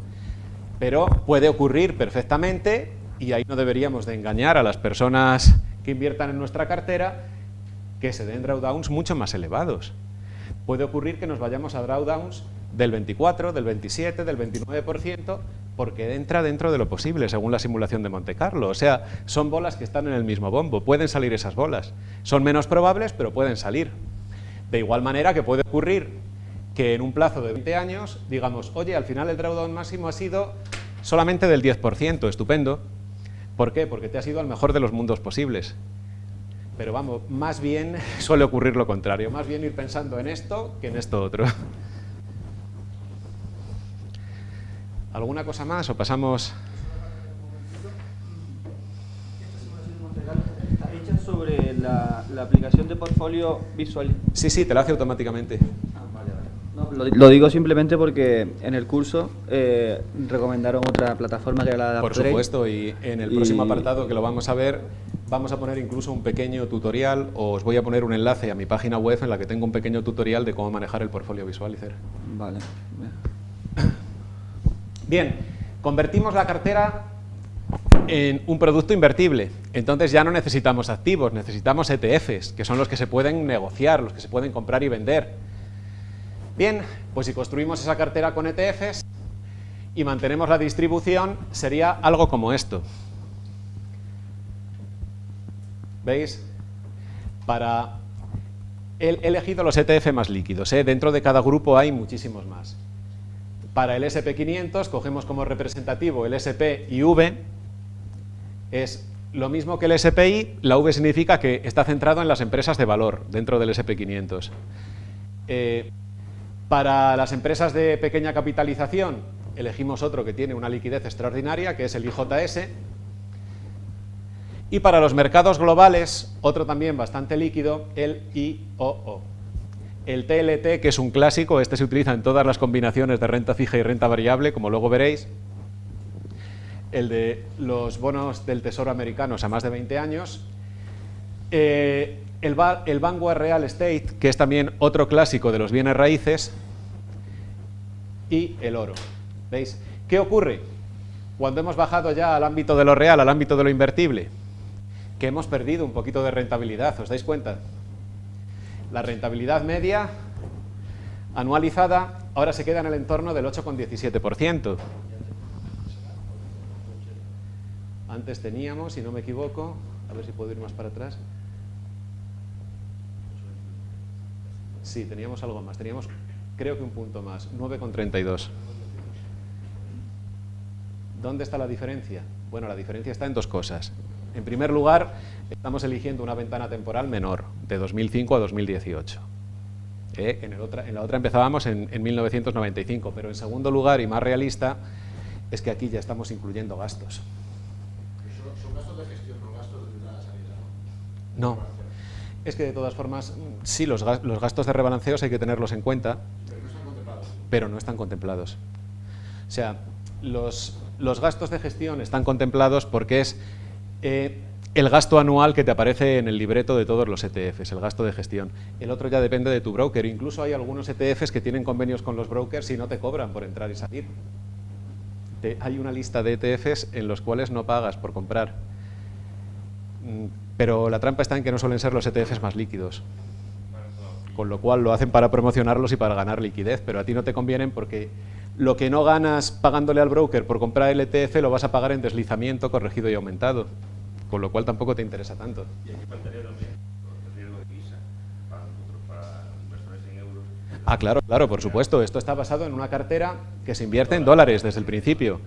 Pero puede ocurrir perfectamente, y ahí no deberíamos de engañar a las personas que inviertan en nuestra cartera, que se den drawdowns mucho más elevados. Puede ocurrir que nos vayamos a drawdowns del 24, del 27, del 29%, porque entra dentro de lo posible, según la simulación de Monte Carlo. O sea, son bolas que están en el mismo bombo, pueden salir esas bolas. Son menos probables, pero pueden salir. De igual manera que puede ocurrir que en un plazo de 20 años digamos, oye, al final el drawdown máximo ha sido solamente del 10%, estupendo, ¿Por qué? Porque te has ido al mejor de los mundos posibles. Pero vamos, más bien suele ocurrir lo contrario, más bien ir pensando en esto que en esto otro. ¿Alguna cosa más o pasamos? ¿Está hecha sobre la aplicación de portfolio visual? Sí, te lo hace automáticamente. No, lo digo simplemente porque en el curso recomendaron otra plataforma que era la de Por Upgrade. supuesto, y en el próximo apartado que lo vamos a ver, vamos a poner incluso un pequeño tutorial, o os voy a poner un enlace a mi página web en la que tengo un pequeño tutorial de cómo manejar el Portfolio Visualizer. Vale. Bien, convertimos la cartera en un producto invertible. Entonces ya no necesitamos activos, necesitamos ETFs, que son los que se pueden negociar, los que se pueden comprar y vender. Bien, pues si construimos esa cartera con ETFs y mantenemos la distribución, sería algo como esto. ¿Veis? He elegido los ETF más líquidos, ¿eh? Dentro de cada grupo hay muchísimos más. Para el SP500 cogemos como representativo el SP-IV, es lo mismo que el SPI, la V significa que está centrado en las empresas de valor dentro del SP500. Para las empresas de pequeña capitalización elegimos otro que tiene una liquidez extraordinaria, que es el IJS. Y para los mercados globales, otro también bastante líquido, el IOO. El TLT, que es un clásico, este se utiliza en todas las combinaciones de renta fija y renta variable, como luego veréis. El de los bonos del Tesoro americanos a más de 20 años. El Vanguard Real Estate, que es también otro clásico de los bienes raíces. Y el oro. ¿Veis? ¿Qué ocurre cuando hemos bajado ya al ámbito de lo real, al ámbito de lo invertible? Que hemos perdido un poquito de rentabilidad, ¿os dais cuenta? La rentabilidad media anualizada ahora se queda en el entorno del 8,17%. Antes teníamos, si no me equivoco, a ver si puedo ir más para atrás. Sí, teníamos algo más, teníamos creo que un punto más, 9,32. ¿Dónde está la diferencia? Bueno, la diferencia está en dos cosas. En primer lugar, estamos eligiendo una ventana temporal menor, de 2005 a 2018. En la otra empezábamos en 1995, pero en segundo lugar, y más realista, es que aquí ya estamos incluyendo gastos. Son gastos de gestión, no gastos de la sanidad, ¿no? No, es que de todas formas, sí, los gastos de rebalanceos hay que tenerlos en cuenta, pero no están contemplados. O sea, los gastos de gestión están contemplados porque es el gasto anual que te aparece en el libreto de todos los ETFs, el gasto de gestión. El otro ya depende de tu broker. Incluso hay algunos ETFs que tienen convenios con los brokers y no te cobran por entrar y salir. Hay una lista de ETFs en los cuales no pagas por comprar. Pero la trampa está en que no suelen ser los ETFs más líquidos. Con lo cual lo hacen para promocionarlos y para ganar liquidez, pero a ti no te convienen porque lo que no ganas pagándole al broker por comprar el ETF lo vas a pagar en deslizamiento, corregido y aumentado. Con lo cual tampoco te interesa tanto. Y aquí faltaría también el riesgo de divisa para nosotros, para inversores en euros. Ah, claro, por supuesto. Esto está basado en una cartera que se invierte en dólares desde el principio.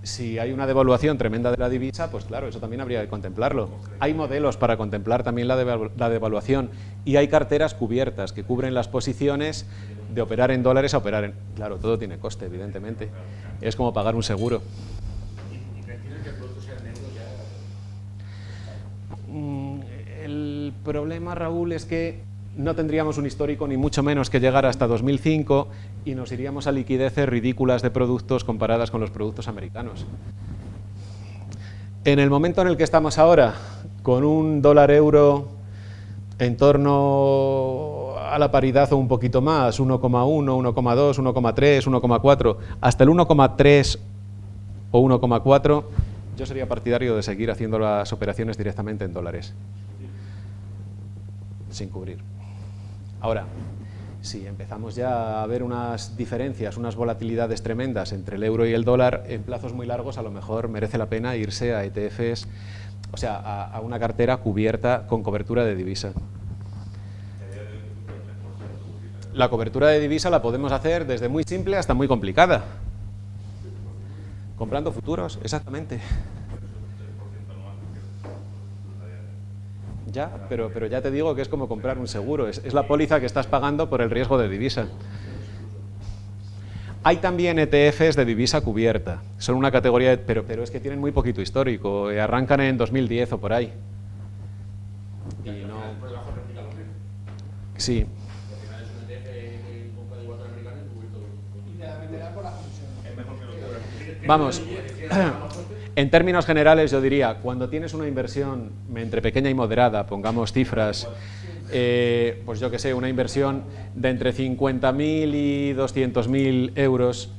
Si hay una devaluación tremenda de la divisa, pues claro, eso también habría que contemplarlo. Hay modelos para contemplar también la devaluación y hay carteras cubiertas que cubren las posiciones de operar en dólares a operar en... Claro, todo tiene coste, evidentemente. Es como pagar un seguro. El problema, Raúl, es que no tendríamos un histórico ni mucho menos que llegar hasta 2005 y nos iríamos a liquideces ridículas de productos comparadas con los productos americanos. En el momento en el que estamos ahora, con un dólar-euro en torno a la paridad o un poquito más, 1,1, 1,2, 1,3, 1,4, hasta el 1,3 o 1,4, yo sería partidario de seguir haciendo las operaciones directamente en dólares, sin cubrir. Ahora, si empezamos ya a ver unas diferencias, unas volatilidades tremendas entre el euro y el dólar, en plazos muy largos a lo mejor merece la pena irse a ETFs, o sea, a una cartera cubierta con cobertura de divisa. La cobertura de divisa la podemos hacer desde muy simple hasta muy complicada. Comprando futuros, exactamente. Ya, pero ya te digo que es como comprar un seguro, es la póliza que estás pagando por el riesgo de divisa. Hay también ETFs de divisa cubierta, son una categoría, pero es que tienen muy poquito histórico, arrancan en 2010 o por ahí. Y no... Sí. Vamos, en términos generales yo diría, cuando tienes una inversión entre pequeña y moderada, pongamos cifras, pues yo que sé, una inversión de entre 50.000 y 200.000 euros,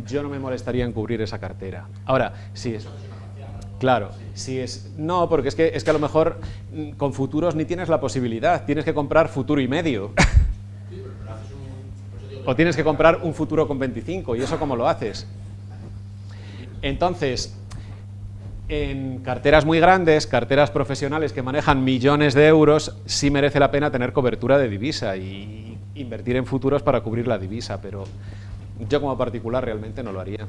yo no me molestaría en cubrir esa cartera. Ahora, si es... Claro, si es... No, porque es que a lo mejor con futuros ni tienes la posibilidad, tienes que comprar futuro y medio. O tienes que comprar un futuro con 25, ¿y eso cómo lo haces? Entonces, en carteras muy grandes, carteras profesionales que manejan millones de euros, sí merece la pena tener cobertura de divisa y invertir en futuros para cubrir la divisa, pero yo como particular realmente no lo haría.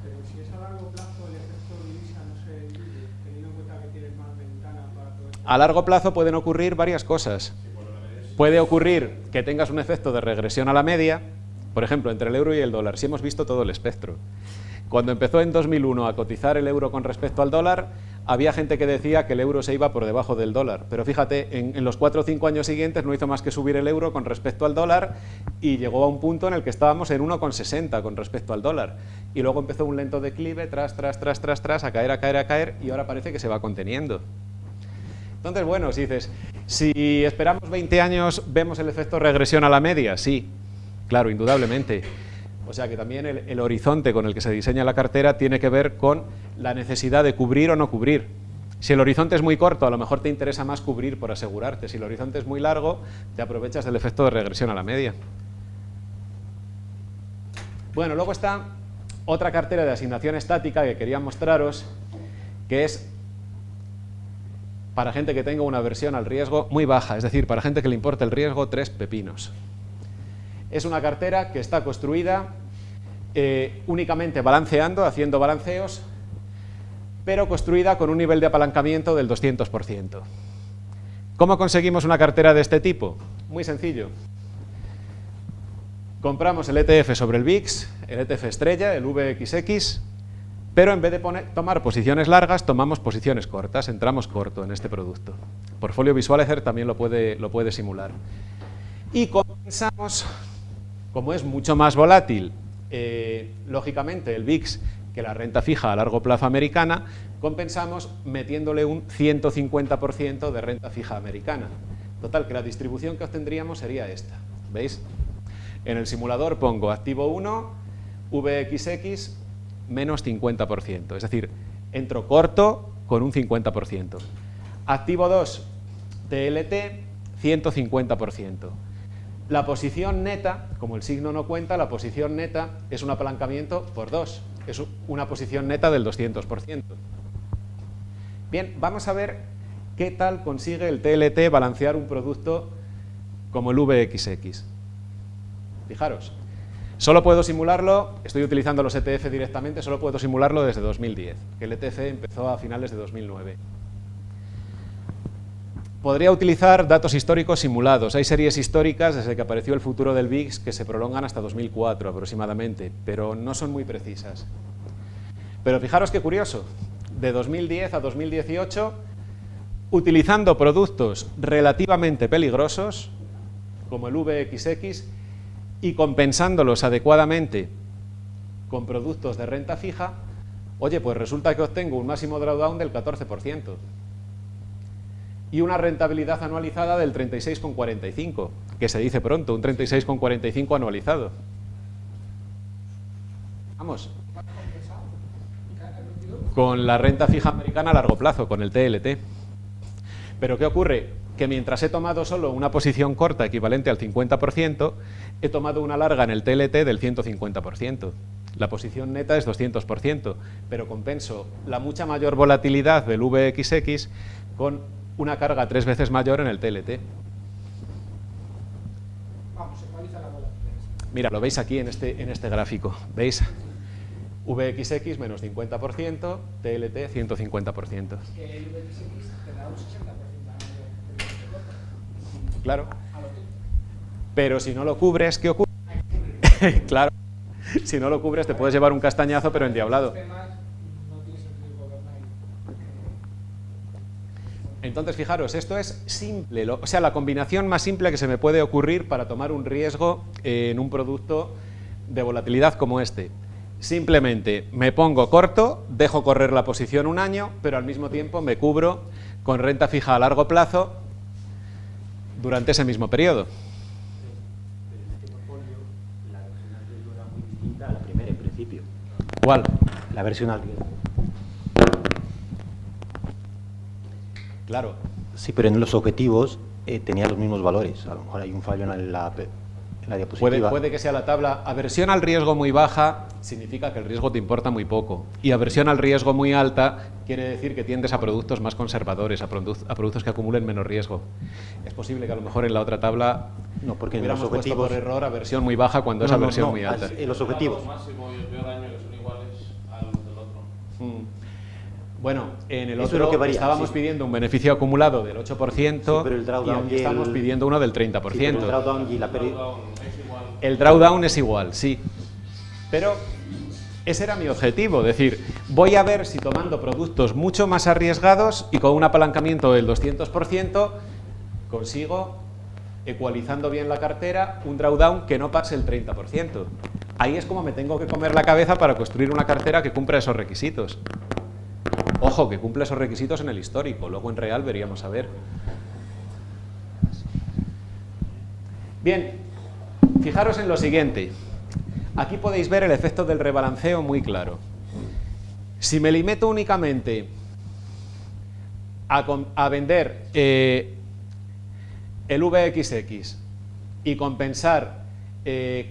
Pero si es a largo plazo el efecto divisa no se diluye, teniendo en cuenta que tienes más ventana para todo esto. A largo plazo pueden ocurrir varias cosas. Puede ocurrir que tengas un efecto de regresión a la media, por ejemplo, entre el euro y el dólar, si hemos visto todo el espectro. Cuando empezó en 2001 a cotizar el euro con respecto al dólar, había gente que decía que el euro se iba por debajo del dólar. Pero fíjate, en los 4 o 5 años siguientes no hizo más que subir el euro con respecto al dólar y llegó a un punto en el que estábamos en 1,60 con respecto al dólar. Y luego empezó un lento declive, tras, a caer, y ahora parece que se va conteniendo. Entonces, bueno, si dices, si esperamos 20 años, ¿vemos el efecto regresión a la media? Sí, claro, indudablemente. O sea que también el horizonte con el que se diseña la cartera tiene que ver con la necesidad de cubrir o no cubrir. Si el horizonte es muy corto, a lo mejor te interesa más cubrir por asegurarte. Si el horizonte es muy largo, te aprovechas del efecto de regresión a la media. Bueno, luego está otra cartera de asignación estática que quería mostraros, que es para gente que tenga una aversión al riesgo muy baja, es decir, para gente que le importa el riesgo 3 pepinos. Es una cartera que está construida únicamente balanceando, haciendo balanceos, pero construida con un nivel de apalancamiento del 200%. ¿Cómo conseguimos una cartera de este tipo? Muy sencillo. Compramos el ETF sobre el VIX, el ETF estrella, el VXX, pero en vez de tomar posiciones largas, tomamos posiciones cortas, entramos corto en este producto. Portfolio Visualizer también lo puede simular. Y compensamos, como es mucho más volátil, lógicamente el VIX que la renta fija a largo plazo americana, compensamos metiéndole un 150% de renta fija americana. Total, que la distribución que obtendríamos sería esta. ¿Veis? En el simulador pongo activo 1, VXX, menos 50%. Es decir, entro corto con un 50%. Activo 2, TLT, 150%. La posición neta, como el signo no cuenta, la posición neta es un apalancamiento por 2. Es una posición neta del 200%. Bien, vamos a ver qué tal consigue el TLT balancear un producto como el VXX. Fijaros, solo puedo simularlo, estoy utilizando los ETF directamente, solo puedo simularlo desde 2010, que el ETF empezó a finales de 2009. Podría utilizar datos históricos simulados. Hay series históricas desde que apareció el futuro del VIX que se prolongan hasta 2004 aproximadamente, pero no son muy precisas. Pero fijaros qué curioso, de 2010 a 2018, utilizando productos relativamente peligrosos, como el VXX, y compensándolos adecuadamente con productos de renta fija, oye, pues resulta que obtengo un máximo drawdown del 14%. Y una rentabilidad anualizada del 36,45, que se dice pronto, un 36,45 anualizado. Vamos. Con la renta fija americana a largo plazo, con el TLT. Pero ¿qué ocurre? Que mientras he tomado solo una posición corta equivalente al 50%, he tomado una larga en el TLT del 150%. La posición neta es 200%, pero compenso la mucha mayor volatilidad del VXX con una carga 3 veces mayor en el TLT. Vamos, se actualiza la volatilidad. Mira, lo veis aquí en este gráfico. ¿Veis? VXX menos 50%, TLT 150%. El VXX te da un 60% anual. Claro. Pero si no lo cubres, ¿qué ocurre? Claro. Si no lo cubres, te puedes llevar un castañazo, pero endiablado. Entonces, fijaros, esto es simple, o sea, la combinación más simple que se me puede ocurrir para tomar un riesgo en un producto de volatilidad como este. Simplemente me pongo corto, dejo correr la posición un año, pero al mismo tiempo me cubro con renta fija a largo plazo durante ese mismo periodo. La versión al riesgo era muy distinta a la primera en principio. ¿Cuál? La versión al riesgo. Claro. Sí, pero en los objetivos tenía los mismos valores. A lo mejor hay un fallo en la diapositiva. Puede que sea la tabla. Aversión al riesgo muy baja significa que el riesgo te importa muy poco. Y aversión al riesgo muy alta quiere decir que tiendes a productos más conservadores, a productos que acumulen menos riesgo. Es posible que a lo mejor en la otra tabla no, porque en los hubiéramos puesto objetivos por error aversión muy baja cuando es aversión muy alta. En los objetivos. Máximo y el peor año que son iguales a los del otro. Bueno, en el Eso otro es lo que varía, estábamos sí. pidiendo un beneficio acumulado del 8%, Sí, pero el drawdown y aquí y estamos pidiendo uno del 30%. Sí, pero el drawdown y la pérdida. El drawdown es igual, sí. Pero ese era mi objetivo, es decir, voy a ver si tomando productos mucho más arriesgados y con un apalancamiento del 200% consigo, ecualizando bien la cartera, un drawdown que no pase el 30%. Ahí es como me tengo que comer la cabeza para construir una cartera que cumpla esos requisitos. Ojo, que cumple esos requisitos en el histórico, luego en real veríamos a ver. Bien, fijaros en lo siguiente. Aquí podéis ver el efecto del rebalanceo muy claro. Si me limito únicamente a vender el VXX y compensar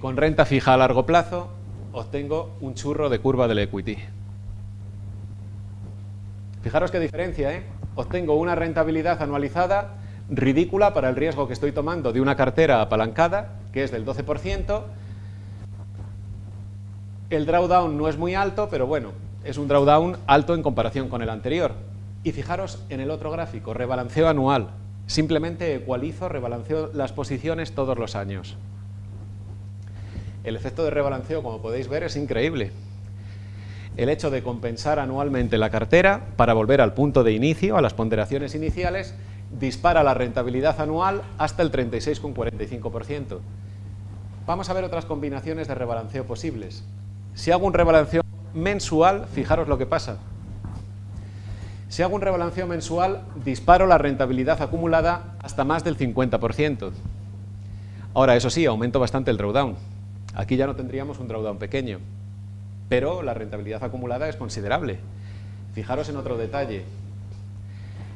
con renta fija a largo plazo, obtengo un churro de curva del equity. Fijaros qué diferencia, ¿eh? Obtengo una rentabilidad anualizada ridícula para el riesgo que estoy tomando de una cartera apalancada, que es del 12%. El drawdown no es muy alto, pero bueno, es un drawdown alto en comparación con el anterior. Y fijaros en el otro gráfico, rebalanceo anual. Simplemente ecualizo, rebalanceo las posiciones todos los años. El efecto de rebalanceo, como podéis ver, es increíble. El hecho de compensar anualmente la cartera para volver al punto de inicio, a las ponderaciones iniciales, dispara la rentabilidad anual hasta el 36,45%. Vamos a ver otras combinaciones de rebalanceo posibles. Si hago un rebalanceo mensual, fijaros lo que pasa. Si hago un rebalanceo mensual, disparo la rentabilidad acumulada hasta más del 50%. Ahora, eso sí, aumento bastante el drawdown. Aquí ya no tendríamos un drawdown pequeño, pero la rentabilidad acumulada es considerable. Fijaros en otro detalle.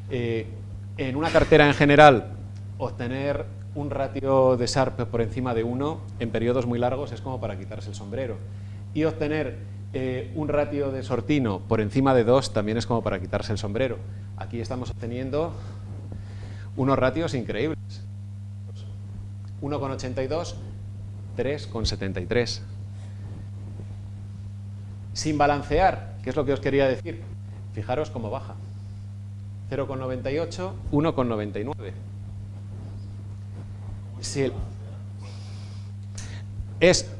En una cartera en general, obtener un ratio de Sharpe por encima de 1 en periodos muy largos es como para quitarse el sombrero. Y obtener un ratio de Sortino por encima de 2 también es como para quitarse el sombrero. Aquí estamos obteniendo unos ratios increíbles. 1,82, 3,73. Sin balancear, que es lo que os quería decir. Fijaros cómo baja. 0,98, 1,99. Si es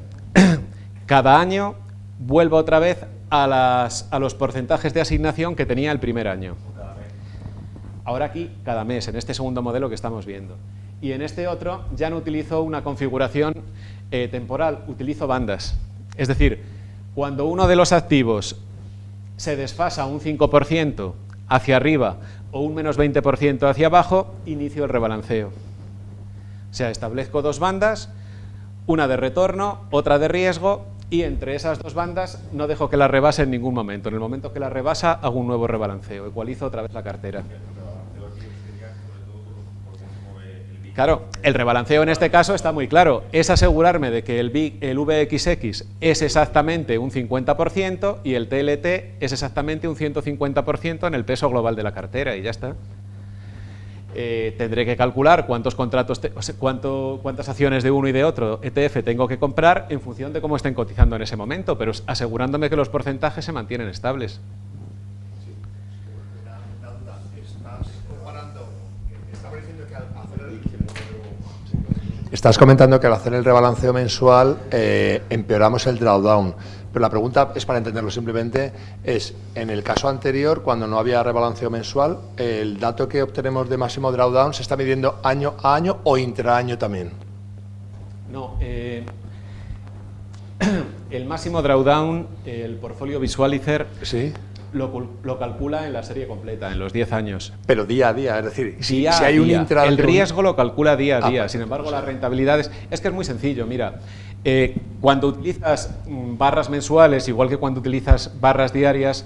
cada año vuelvo otra vez a los porcentajes de asignación que tenía el primer año. Ahora aquí, cada mes, en este segundo modelo que estamos viendo. Y en este otro ya no utilizo una configuración temporal, utilizo bandas. Es decir, cuando uno de los activos se desfasa un 5% hacia arriba o un menos 20% hacia abajo, inicio el rebalanceo. O sea, establezco dos bandas, una de retorno, otra de riesgo, y entre esas dos bandas no dejo que la rebase en ningún momento. En el momento que la rebasa, hago un nuevo rebalanceo, ecualizo otra vez la cartera. Claro, el rebalanceo en este caso está muy claro. Es asegurarme de que el VXX es exactamente un 50% y el TLT es exactamente un 150% en el peso global de la cartera y ya está. Tendré que calcular cuántos contratos, cuántas acciones de uno y de otro ETF tengo que comprar en función de cómo estén cotizando en ese momento, pero asegurándome que los porcentajes se mantienen estables. Una duda, estás comparando, estaba diciendo que al hacer Estás comentando que al hacer el rebalanceo mensual empeoramos el drawdown, pero la pregunta es para entenderlo simplemente, es en el caso anterior, cuando no había rebalanceo mensual, ¿el dato que obtenemos de máximo drawdown se está midiendo año a año o intraaño también? No, el máximo drawdown, el portfolio visualizer, Sí. lo calcula en la serie completa, en los 10 años. Pero día a día, es decir, si Día a hay un día. intraday... El riesgo lo calcula día a día, vale. sin embargo las rentabilidades... Es que es muy sencillo, mira, cuando utilizas barras mensuales, igual que cuando utilizas barras diarias,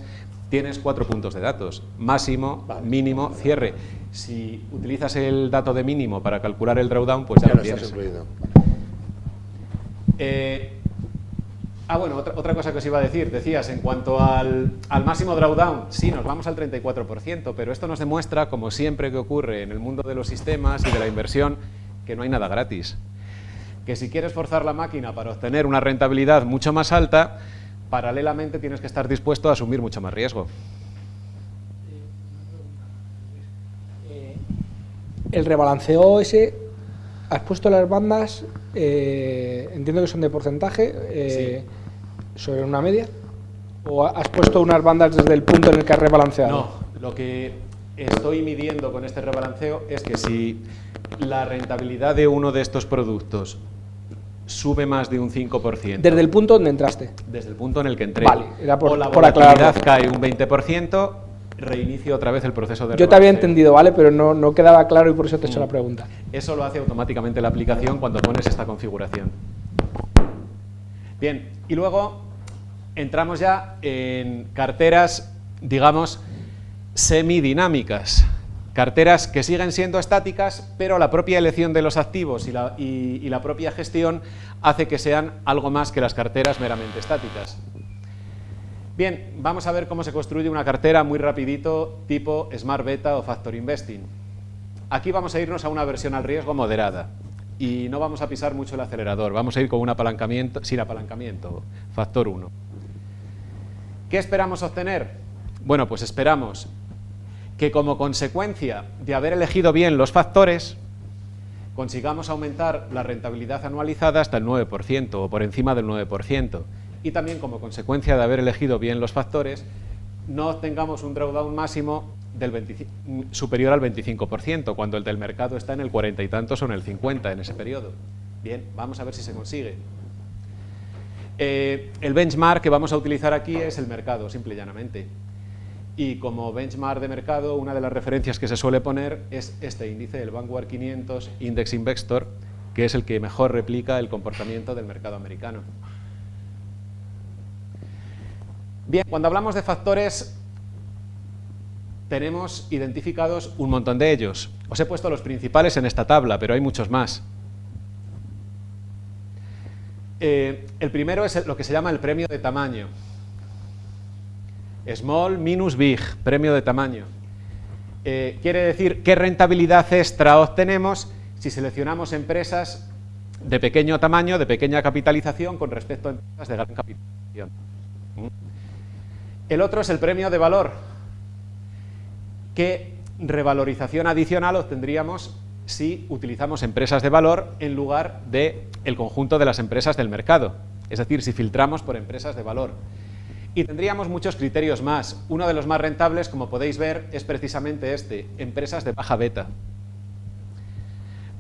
tienes 4 puntos de datos, máximo, mínimo, cierre. Si utilizas el dato de mínimo para calcular el drawdown, pues ya Ya lo no estás tienes. incluido. Bueno, otra cosa que os iba a decir, decías, en cuanto al máximo drawdown, sí, nos vamos al 34%, pero esto nos demuestra, como siempre que ocurre en el mundo de los sistemas y de la inversión, que no hay nada gratis. Que si quieres forzar la máquina para obtener una rentabilidad mucho más alta, paralelamente tienes que estar dispuesto a asumir mucho más riesgo. El rebalanceo ese, has puesto las bandas, entiendo que son de porcentaje, sobre una media, o has puesto unas bandas desde el punto en el que has rebalanceado. No, lo que estoy midiendo con este rebalanceo es que si la rentabilidad de uno de estos productos sube más de un 5%, Desde el punto donde entraste. desde el punto en el que entré, Vale, era por- o la por volatilidad aclararlo. cae un 20%, reinicio otra vez el proceso de Yo te había rebalanceo. entendido, ¿vale? Pero no quedaba claro y por eso te he hecho la pregunta. Eso lo hace automáticamente la aplicación cuando pones esta configuración. Bien, y luego entramos ya en carteras, digamos, semidinámicas. Carteras que siguen siendo estáticas, pero la propia elección de los activos y la propia gestión hace que sean algo más que las carteras meramente estáticas. Bien, vamos a ver cómo se construye una cartera muy rapidito, tipo Smart Beta o Factor Investing. Aquí vamos a irnos a una versión al riesgo moderada y no vamos a pisar mucho el acelerador, vamos a ir con un apalancamiento, sin apalancamiento, factor 1. ¿Qué esperamos obtener? Bueno, pues esperamos que como consecuencia de haber elegido bien los factores, consigamos aumentar la rentabilidad anualizada hasta el 9% o por encima del 9%. Y también como consecuencia de haber elegido bien los factores, no obtengamos un drawdown máximo superior al 25%, cuando el del mercado está en el 40 y tantos o en el 50 en ese periodo. Bien, vamos a ver si se consigue. El benchmark que vamos a utilizar aquí es el mercado, simple y llanamente. Y como benchmark de mercado, una de las referencias que se suele poner es este índice, el Vanguard 500 Index Investor, que es el que mejor replica el comportamiento del mercado americano. Bien, cuando hablamos de factores, tenemos identificados un montón de ellos. Os he puesto los principales en esta tabla, pero hay muchos más. El primero es lo que se llama el premio de tamaño. Small minus big, premio de tamaño. Quiere decir qué rentabilidad extra obtenemos si seleccionamos empresas de pequeño tamaño, de pequeña capitalización, con respecto a empresas de gran capitalización. El otro es el premio de valor. ¿Qué revalorización adicional obtendríamos si utilizamos empresas de valor en lugar del conjunto de las empresas del mercado? Es decir, si filtramos por empresas de valor. Y tendríamos muchos criterios más. Uno de los más rentables, como podéis ver, es precisamente este, empresas de baja beta.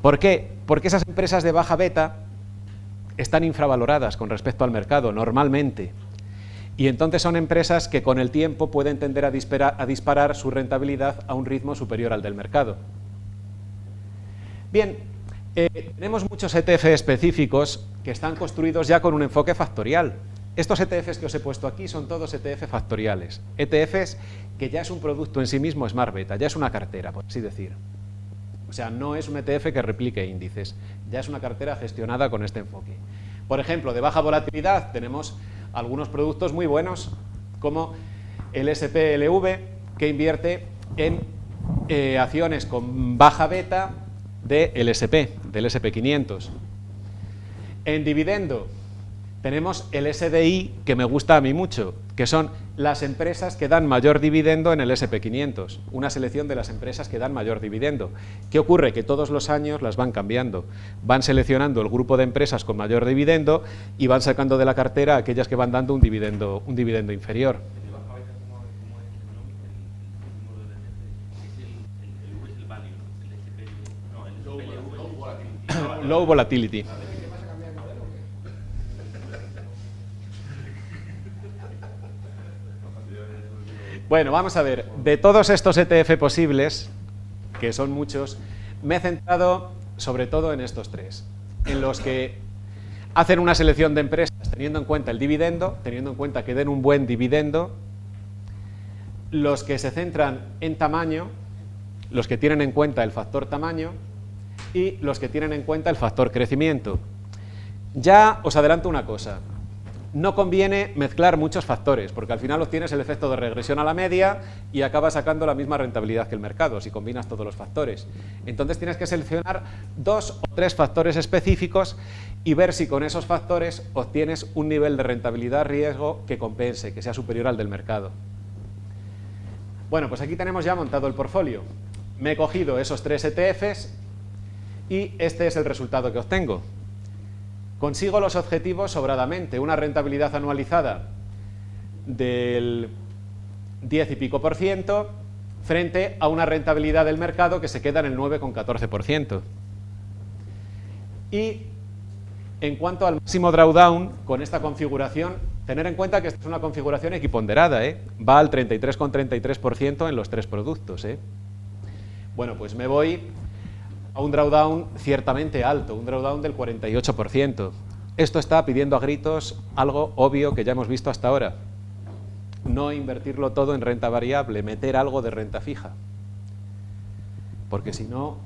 ¿Por qué? Porque esas empresas de baja beta están infravaloradas con respecto al mercado, normalmente. Y entonces son empresas que con el tiempo pueden tender a disparar su rentabilidad a un ritmo superior al del mercado. Bien, tenemos muchos ETF específicos que están construidos ya con un enfoque factorial. Estos ETFs que os he puesto aquí son todos ETF factoriales. ETFs que ya es un producto en sí mismo Smart Beta, ya es una cartera, por así decir. O sea, no es un ETF que replique índices, ya es una cartera gestionada con este enfoque. Por ejemplo, de baja volatilidad tenemos algunos productos muy buenos, como el SPLV, que invierte en acciones con baja beta del SP500. En dividendo tenemos el SDI, que me gusta a mí mucho, que son las empresas que dan mayor dividendo en el SP500, una selección de las empresas que dan mayor dividendo. ¿Qué ocurre? Que todos los años las van cambiando, van seleccionando el grupo de empresas con mayor dividendo y van sacando de la cartera aquellas que van dando un dividendo inferior. Low volatility. Bueno, vamos a ver, de todos estos ETF posibles, que son muchos, me he centrado sobre todo en estos tres, en los que hacen una selección de empresas teniendo en cuenta el dividendo, teniendo en cuenta que den un buen dividendo, los que se centran en tamaño, los que tienen en cuenta el factor tamaño y los que tienen en cuenta el factor crecimiento. Ya os adelanto una cosa. No conviene mezclar muchos factores, porque al final obtienes el efecto de regresión a la media y acabas sacando la misma rentabilidad que el mercado, si combinas todos los factores. Entonces tienes que seleccionar 2 o 3 factores específicos y ver si con esos factores obtienes un nivel de rentabilidad-riesgo que compense, que sea superior al del mercado. Bueno, pues aquí tenemos ya montado el portfolio. Me he cogido esos 3 ETFs y este es el resultado que obtengo. Consigo los objetivos sobradamente, una rentabilidad anualizada del 10 y pico por ciento frente a una rentabilidad del mercado que se queda en el 9,14%. Y en cuanto al máximo drawdown, con esta configuración, tener en cuenta que esta es una configuración equiponderada, va al 33,33% en los 3 productos. Bueno, pues me voy a un drawdown ciertamente alto, un drawdown del 48%. Esto está pidiendo a gritos algo obvio que ya hemos visto hasta ahora. No invertirlo todo en renta variable, meter algo de renta fija. Porque si no,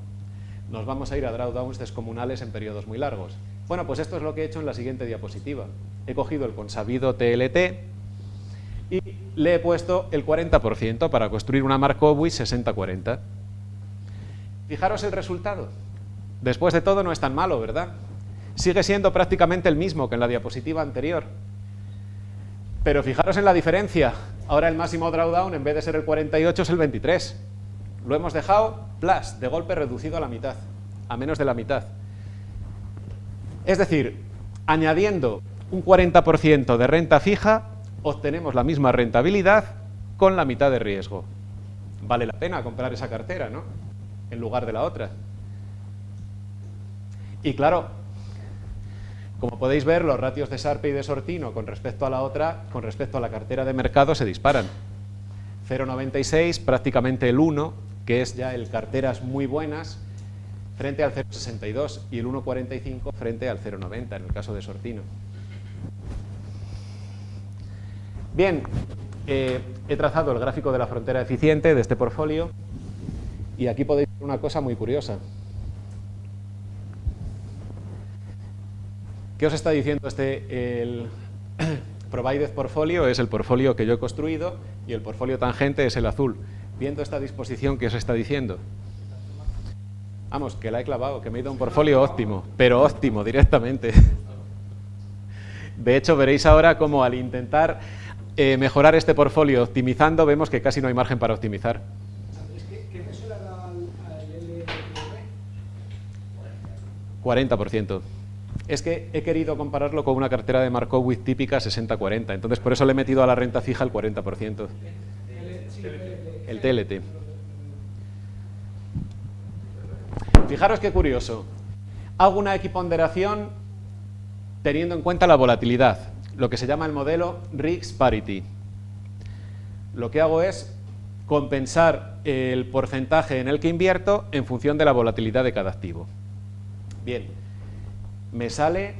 nos vamos a ir a drawdowns descomunales en periodos muy largos. Bueno, pues esto es lo que he hecho en la siguiente diapositiva. He cogido el consabido TLT y le he puesto el 40% para construir una Markowitz 60-40. Fijaros el resultado. Después de todo no es tan malo, ¿verdad? Sigue siendo prácticamente el mismo que en la diapositiva anterior. Pero fijaros en la diferencia. Ahora el máximo drawdown, en vez de ser el 48, es el 23. Lo hemos dejado, plus, de golpe reducido a la mitad, a menos de la mitad. Es decir, añadiendo un 40% de renta fija, obtenemos la misma rentabilidad con la mitad de riesgo. Vale la pena comprar esa cartera, ¿no? En lugar de la otra. Y claro, como podéis ver, los ratios de Sharpe y de Sortino con respecto a la otra, con respecto a la cartera de mercado, se disparan. 0,96, prácticamente el 1, que es ya el carteras muy buenas, frente al 0,62 y el 1,45 frente al 0,90 en el caso de Sortino. Bien, he trazado el gráfico de la frontera eficiente de este portfolio. Y aquí podéis ver una cosa muy curiosa. ¿Qué os está diciendo el Provided Portfolio? Es el portfolio que yo he construido y el portfolio tangente es el azul. Viendo esta disposición, ¿qué os está diciendo? Vamos, que la he clavado, que me he ido a un portfolio óptimo, pero óptimo directamente. De hecho, veréis ahora cómo al intentar mejorar este portfolio optimizando, vemos que casi no hay margen para optimizar. 40%. Es que he querido compararlo con una cartera de Markowitz típica 60-40, entonces por eso le he metido a la renta fija el 40%. El TLT. Fijaros qué curioso. Hago una equiponderación teniendo en cuenta la volatilidad, lo que se llama el modelo Risk Parity. Lo que hago es compensar el porcentaje en el que invierto en función de la volatilidad de cada activo. Bien, me sale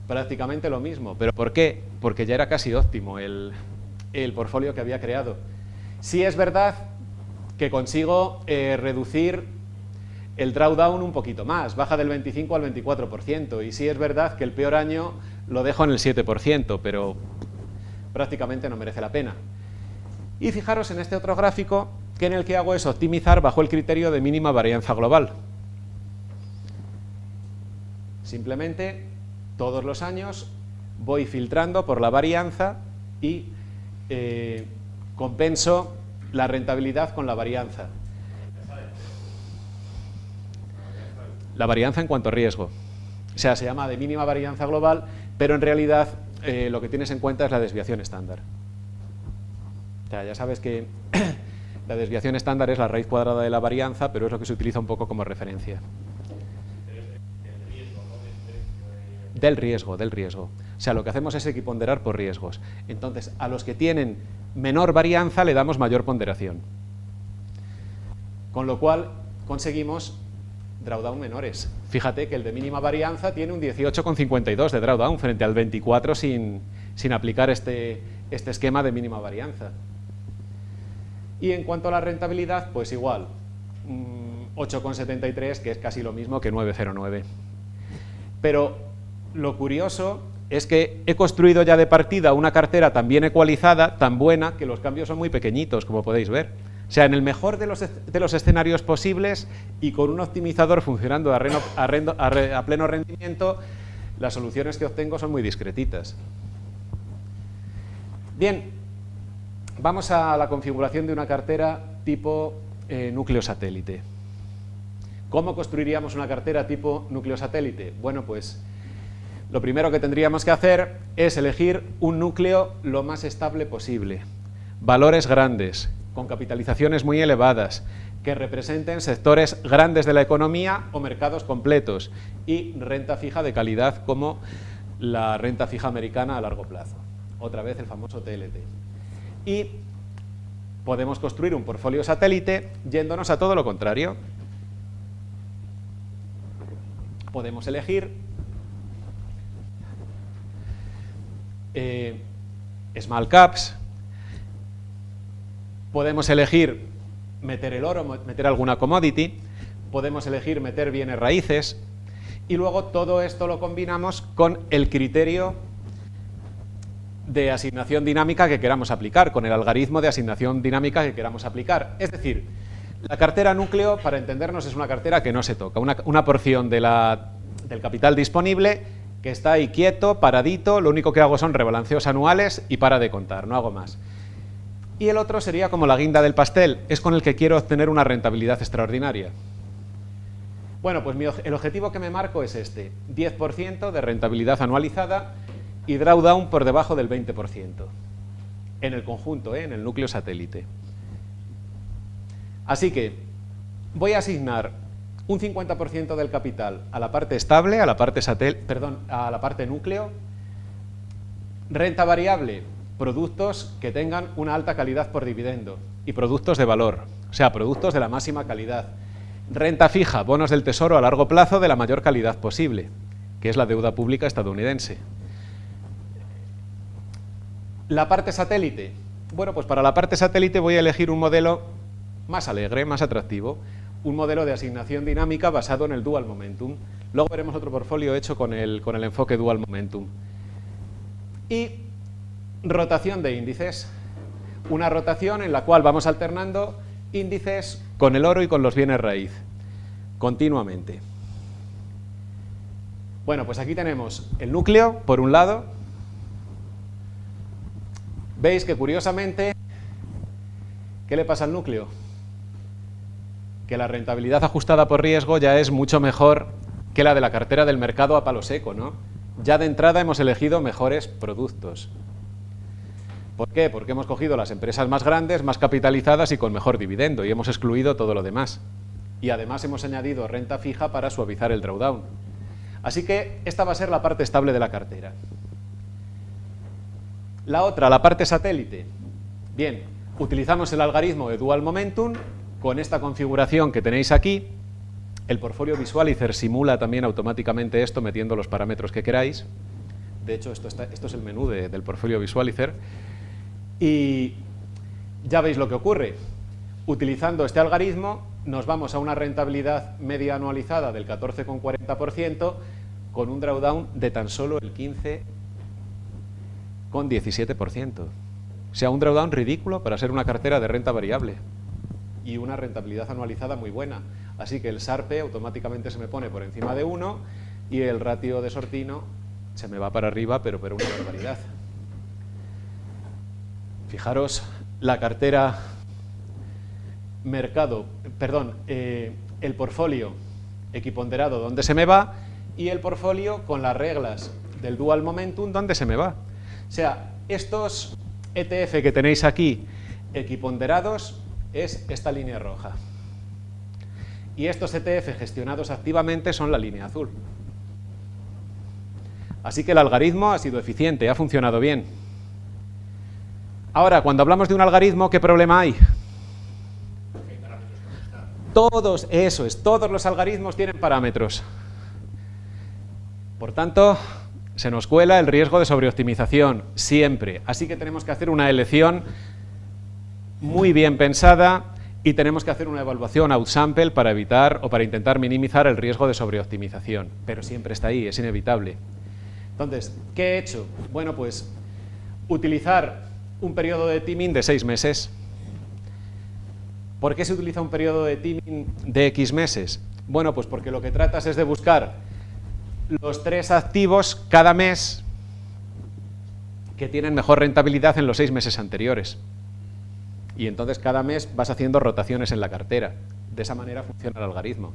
prácticamente lo mismo. ¿Pero por qué? Porque ya era casi óptimo el portfolio que había creado. Sí es verdad que consigo reducir el drawdown un poquito más, baja del 25 al 24%, y sí es verdad que el peor año lo dejo en el 7%, pero prácticamente no merece la pena. Y fijaros en este otro gráfico, que en el que hago es optimizar bajo el criterio de mínima varianza global. Simplemente, todos los años voy filtrando por la varianza y compenso la rentabilidad con la varianza. La varianza en cuanto a riesgo. O sea, se llama de mínima varianza global, pero en realidad lo que tienes en cuenta es la desviación estándar. O sea, ya sabes que la desviación estándar es la raíz cuadrada de la varianza, pero es lo que se utiliza un poco como referencia. Del riesgo. O sea, lo que hacemos es equiponderar por riesgos. Entonces, a los que tienen menor varianza le damos mayor ponderación. Con lo cual, conseguimos drawdown menores. Fíjate que el de mínima varianza tiene un 18,52 de drawdown frente al 24 sin aplicar este esquema de mínima varianza. Y en cuanto a la rentabilidad, pues igual, 8,73, que es casi lo mismo que 9,09. Pero lo curioso es que he construido ya de partida una cartera tan bien ecualizada, tan buena, que los cambios son muy pequeñitos, como podéis ver. O sea, en el mejor de los escenarios posibles y con un optimizador funcionando a pleno rendimiento, las soluciones que obtengo son muy discretitas. Bien, vamos a la configuración de una cartera tipo núcleo satélite. ¿Cómo construiríamos una cartera tipo núcleo satélite? Bueno, pues lo primero que tendríamos que hacer es elegir un núcleo lo más estable posible. Valores grandes, con capitalizaciones muy elevadas, que representen sectores grandes de la economía o mercados completos, y renta fija de calidad como la renta fija americana a largo plazo. Otra vez el famoso TLT. Y podemos construir un portfolio satélite yéndonos a todo lo contrario. Podemos elegir small caps, podemos elegir meter el oro, meter alguna commodity, podemos elegir meter bienes raíces, y luego todo esto lo combinamos con el criterio de asignación dinámica que queramos aplicar, con el algoritmo de asignación dinámica que queramos aplicar. Es decir, la cartera núcleo, para entendernos, es una cartera que no se toca, una porción del capital disponible que está ahí quieto, paradito, lo único que hago son rebalanceos anuales y para de contar, no hago más. Y el otro sería como la guinda del pastel, es con el que quiero obtener una rentabilidad extraordinaria. Bueno, pues el objetivo que me marco es este, 10% de rentabilidad anualizada y drawdown por debajo del 20%, en el conjunto, en el núcleo satélite. Así que voy a asignar un 50% del capital a la parte estable, a la parte núcleo. Renta variable, productos que tengan una alta calidad por dividendo y productos de valor, o sea, productos de la máxima calidad. Renta fija, bonos del tesoro a largo plazo de la mayor calidad posible, que es la deuda pública estadounidense. La parte satélite. Bueno, pues para la parte satélite voy a elegir un modelo más alegre, más atractivo, un modelo de asignación dinámica basado en el dual momentum. Luego veremos otro portfolio hecho con el enfoque dual momentum. Y rotación de índices. Una rotación en la cual vamos alternando índices con el oro y con los bienes raíz, continuamente. Bueno, pues aquí tenemos el núcleo, por un lado. Veis que curiosamente, ¿qué le pasa al núcleo? Que la rentabilidad ajustada por riesgo ya es mucho mejor que la de la cartera del mercado a palo seco, ¿no? Ya de entrada hemos elegido mejores productos. ¿Por qué? Porque hemos cogido las empresas más grandes, más capitalizadas y con mejor dividendo, y hemos excluido todo lo demás. Y además hemos añadido renta fija para suavizar el drawdown. Así que esta va a ser la parte estable de la cartera. La otra, la parte satélite. Bien, utilizamos el algoritmo de dual momentum con esta configuración que tenéis aquí. El portfolio visualizer simula también automáticamente esto metiendo los parámetros que queráis. De hecho, esto es el menú del portfolio visualizer. Y ya veis lo que ocurre. Utilizando este algoritmo nos vamos a una rentabilidad media anualizada del 14,40% con un drawdown de tan solo el 15,17%. O sea, un drawdown ridículo para ser una cartera de renta variable y una rentabilidad anualizada muy buena. Así que el SARPE automáticamente se me pone por encima de 1 y el ratio de Sortino se me va para arriba, pero una barbaridad. Fijaros la cartera mercado, perdón, el portfolio equiponderado donde se me va y el portfolio con las reglas del dual momentum donde se me va. O sea, estos ETF que tenéis aquí equiponderados es esta línea roja. Y estos ETF gestionados activamente son la línea azul. Así que el algoritmo ha sido eficiente, ha funcionado bien. Ahora, cuando hablamos de un algoritmo, ¿qué problema hay? Todos, eso es, todos los algoritmos tienen parámetros. Por tanto, se nos cuela el riesgo de sobreoptimización, siempre. Así que tenemos que hacer una elección muy bien pensada y tenemos que hacer una evaluación outsample para evitar o para intentar minimizar el riesgo de sobreoptimización. Pero siempre está ahí, es inevitable. Entonces, ¿qué he hecho? Bueno, pues utilizar un periodo de timing de 6 meses. ¿Por qué se utiliza un periodo de timing de X meses? Bueno, pues porque lo que tratas es de buscar los 3 activos cada mes que tienen mejor rentabilidad en los 6 meses anteriores. Y entonces cada mes vas haciendo rotaciones en la cartera. De esa manera funciona el algoritmo.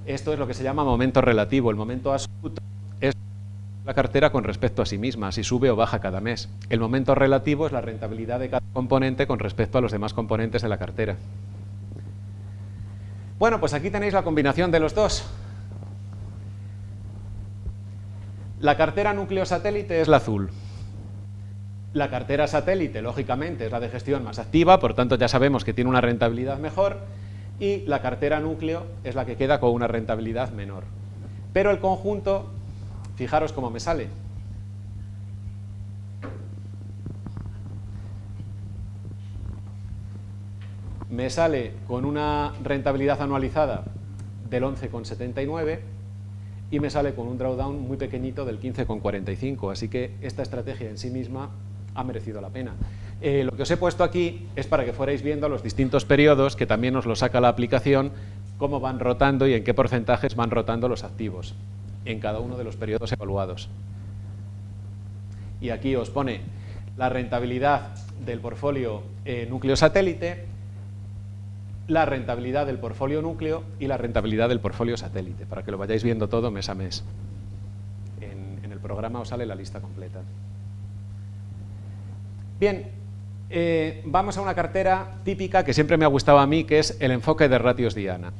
Esto es lo que se llama momento relativo. El momento absoluto es la cartera con respecto a sí misma, si sube o baja cada mes. El momento relativo es la rentabilidad de cada componente con respecto a los demás componentes de la cartera. Bueno, pues aquí tenéis la combinación de los dos. La cartera núcleo satélite es la azul. La cartera satélite, lógicamente, es la de gestión más activa, por tanto ya sabemos que tiene una rentabilidad mejor, y la cartera núcleo es la que queda con una rentabilidad menor. Pero el conjunto, fijaros cómo me sale. Me sale con una rentabilidad anualizada del 11,79 y me sale con un drawdown muy pequeñito del 15,45, así que esta estrategia en sí misma ha merecido la pena. Lo que os he puesto aquí es para que fuerais viendo los distintos periodos, que también os lo saca la aplicación, cómo van rotando y en qué porcentajes van rotando los activos en cada uno de los periodos evaluados. Y aquí os pone la rentabilidad del portfolio núcleo satélite, la rentabilidad del portfolio núcleo y la rentabilidad del portfolio satélite, para que lo vayáis viendo todo mes a mes. En el programa os sale la lista completa. Bien, vamos a una cartera típica que siempre me ha gustado a mí, que es el enfoque de ratios Diana,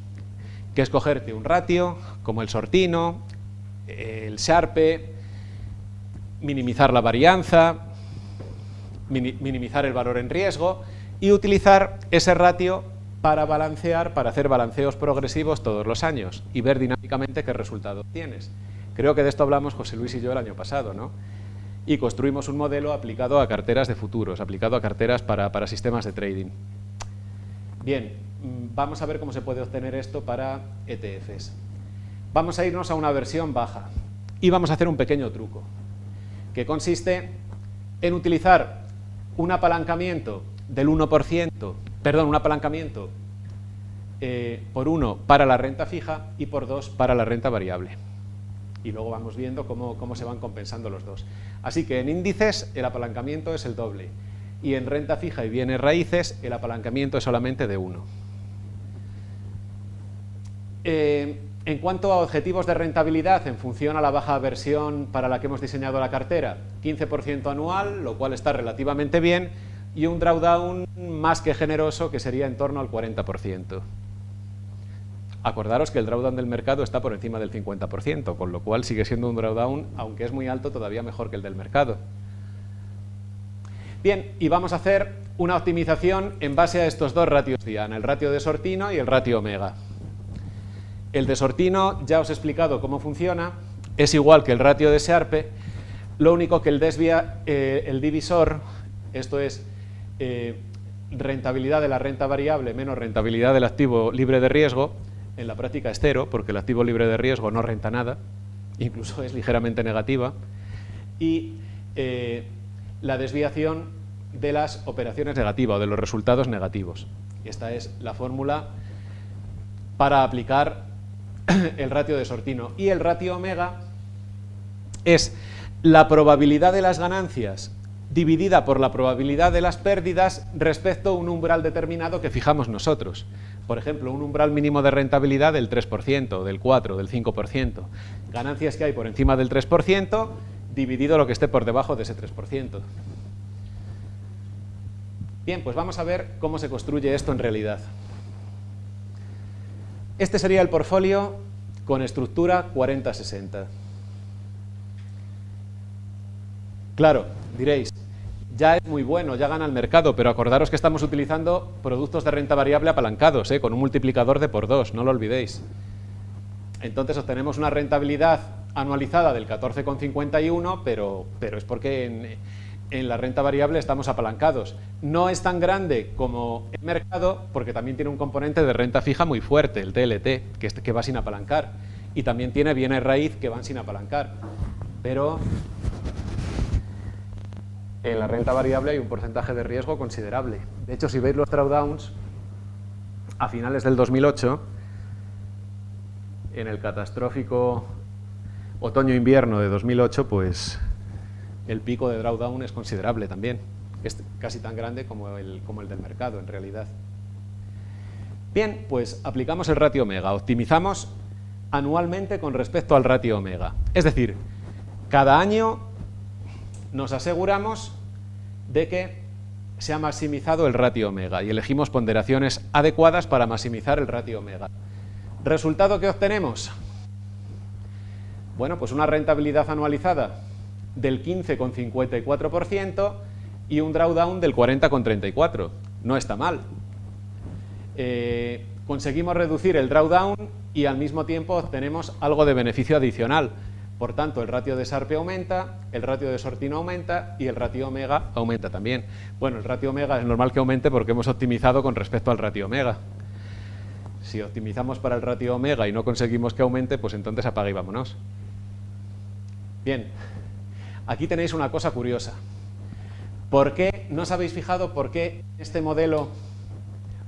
que es cogerte un ratio como el Sortino, el Sharpe, minimizar la varianza, minimizar el valor en riesgo y utilizar ese ratio para balancear, para hacer balanceos progresivos todos los años y ver dinámicamente qué resultado tienes. Creo que de esto hablamos José Luis y yo el año pasado, ¿no? Y construimos un modelo aplicado a carteras de futuros, aplicado a carteras para sistemas de trading. Bien, vamos a ver cómo se puede obtener esto para ETFs. Vamos a irnos a una versión baja y vamos a hacer un pequeño truco, que consiste en utilizar un apalancamiento del 1%, perdón, un apalancamiento por 1 para la renta fija y por 2 para la renta variable. Y luego vamos viendo cómo se van compensando los dos. Así que en índices el apalancamiento es el doble y en renta fija y bienes raíces el apalancamiento es solamente de 1. En cuanto a objetivos de rentabilidad en función a la baja versión para la que hemos diseñado la cartera, 15% anual, lo cual está relativamente bien, y un drawdown más que generoso que sería en torno al 40%. Acordaros que el drawdown del mercado está por encima del 50%, con lo cual sigue siendo un drawdown, aunque es muy alto, todavía mejor que el del mercado. Bien, y vamos a hacer una optimización en base a estos dos ratios Diana, el ratio de Sortino y el ratio Omega. El de Sortino ya os he explicado cómo funciona, es igual que el ratio de Sharpe, lo único que el divisor, esto es rentabilidad de la renta variable menos rentabilidad del activo libre de riesgo, en la práctica es 0, porque el activo libre de riesgo no renta nada, incluso es ligeramente negativa, y la desviación de las operaciones negativas o de los resultados negativos. Esta es la fórmula para aplicar el ratio de Sortino. Y el ratio Omega es la probabilidad de las ganancias dividida por la probabilidad de las pérdidas respecto a un umbral determinado que fijamos nosotros. Por ejemplo, un umbral mínimo de rentabilidad del 3%, del 4%, del 5%. Ganancias que hay por encima del 3%, dividido lo que esté por debajo de ese 3%. Bien, pues vamos a ver cómo se construye esto en realidad. Este sería el portfolio con estructura 40-60. Claro, diréis, ya es muy bueno, ya gana el mercado, pero acordaros que estamos utilizando productos de renta variable apalancados, con un multiplicador de por 2, no lo olvidéis. Entonces obtenemos una rentabilidad anualizada del 14,51, pero es porque en la renta variable estamos apalancados. No es tan grande como el mercado, porque también tiene un componente de renta fija muy fuerte, el TLT, que va sin apalancar. Y también tiene bienes raíz que van sin apalancar. Pero en la renta variable hay un porcentaje de riesgo considerable. De hecho, si veis los drawdowns, a finales del 2008, en el catastrófico otoño-invierno de 2008, pues el pico de drawdown es considerable también. Es casi tan grande como el del mercado, en realidad. Bien, pues aplicamos el ratio omega. Optimizamos anualmente con respecto al ratio omega. Es decir, cada año nos aseguramos de que se ha maximizado el ratio omega y elegimos ponderaciones adecuadas para maximizar el ratio omega. ¿Resultado que obtenemos? Bueno, pues una rentabilidad anualizada del 15,54% y un drawdown del 40,34%. No está mal. Conseguimos reducir el drawdown y al mismo tiempo obtenemos algo de beneficio adicional. Por tanto, el ratio de Sharpe aumenta, el ratio de Sortino aumenta y el ratio omega aumenta también. Bueno, el ratio omega es normal que aumente porque hemos optimizado con respecto al ratio omega. Si optimizamos para el ratio omega y no conseguimos que aumente, pues entonces apaga y vámonos. Bien, aquí tenéis una cosa curiosa. ¿Por qué no os habéis fijado por qué este modelo,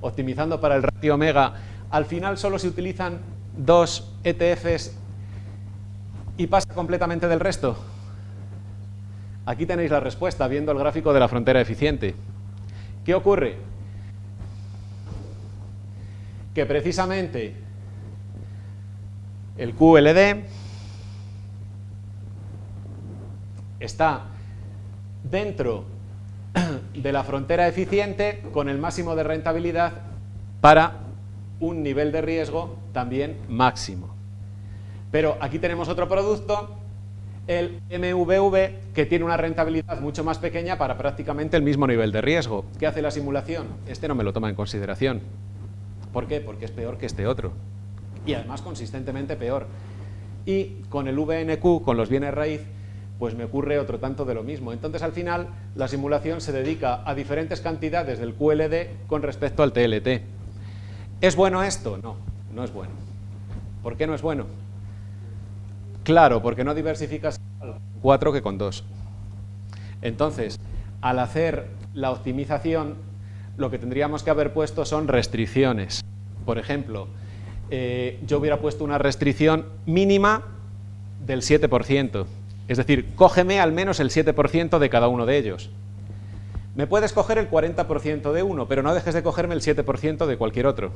optimizando para el ratio omega, al final solo se utilizan 2 ETFs y pasa completamente del resto? Aquí tenéis la respuesta, viendo el gráfico de la frontera eficiente. ¿Qué ocurre? Que precisamente el QLD está dentro de la frontera eficiente con el máximo de rentabilidad para un nivel de riesgo también máximo. Pero aquí tenemos otro producto, el MVV, que tiene una rentabilidad mucho más pequeña para prácticamente el mismo nivel de riesgo. ¿Qué hace la simulación? Este no me lo toma en consideración. ¿Por qué? Porque es peor que este otro. Y además consistentemente peor. Y con el VNQ, con los bienes raíz, pues me ocurre otro tanto de lo mismo. Entonces, al final, la simulación se dedica a diferentes cantidades del QLD con respecto al TLT. ¿Es bueno esto? No, no es bueno. ¿Por qué no es bueno? Claro, porque no diversificas con 4 que con 2. Entonces, al hacer la optimización, lo que tendríamos que haber puesto son restricciones. Por ejemplo, yo hubiera puesto una restricción mínima del 7%. Es decir, cógeme al menos el 7% de cada uno de ellos. Me puedes coger el 40% de uno, pero no dejes de cogerme el 7% de cualquier otro.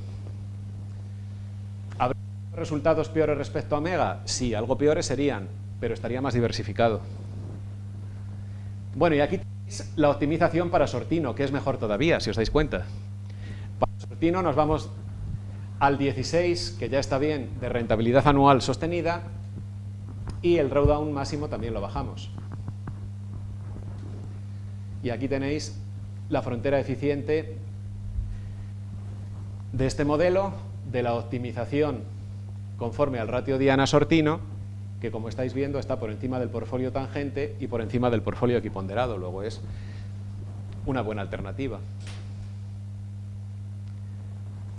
¿Habría resultados peores respecto a omega? Sí, algo peores serían, pero estaría más diversificado. Bueno, y aquí tenéis la optimización para Sortino, que es mejor todavía, si os dais cuenta. Para Sortino nos vamos al 16, que ya está bien, de rentabilidad anual sostenida, y el drawdown máximo también lo bajamos. Y aquí tenéis la frontera eficiente de este modelo, de la optimización conforme al ratio Diana-Sortino, que como estáis viendo está por encima del portfolio tangente y por encima del portfolio equiponderado. Luego es una buena alternativa.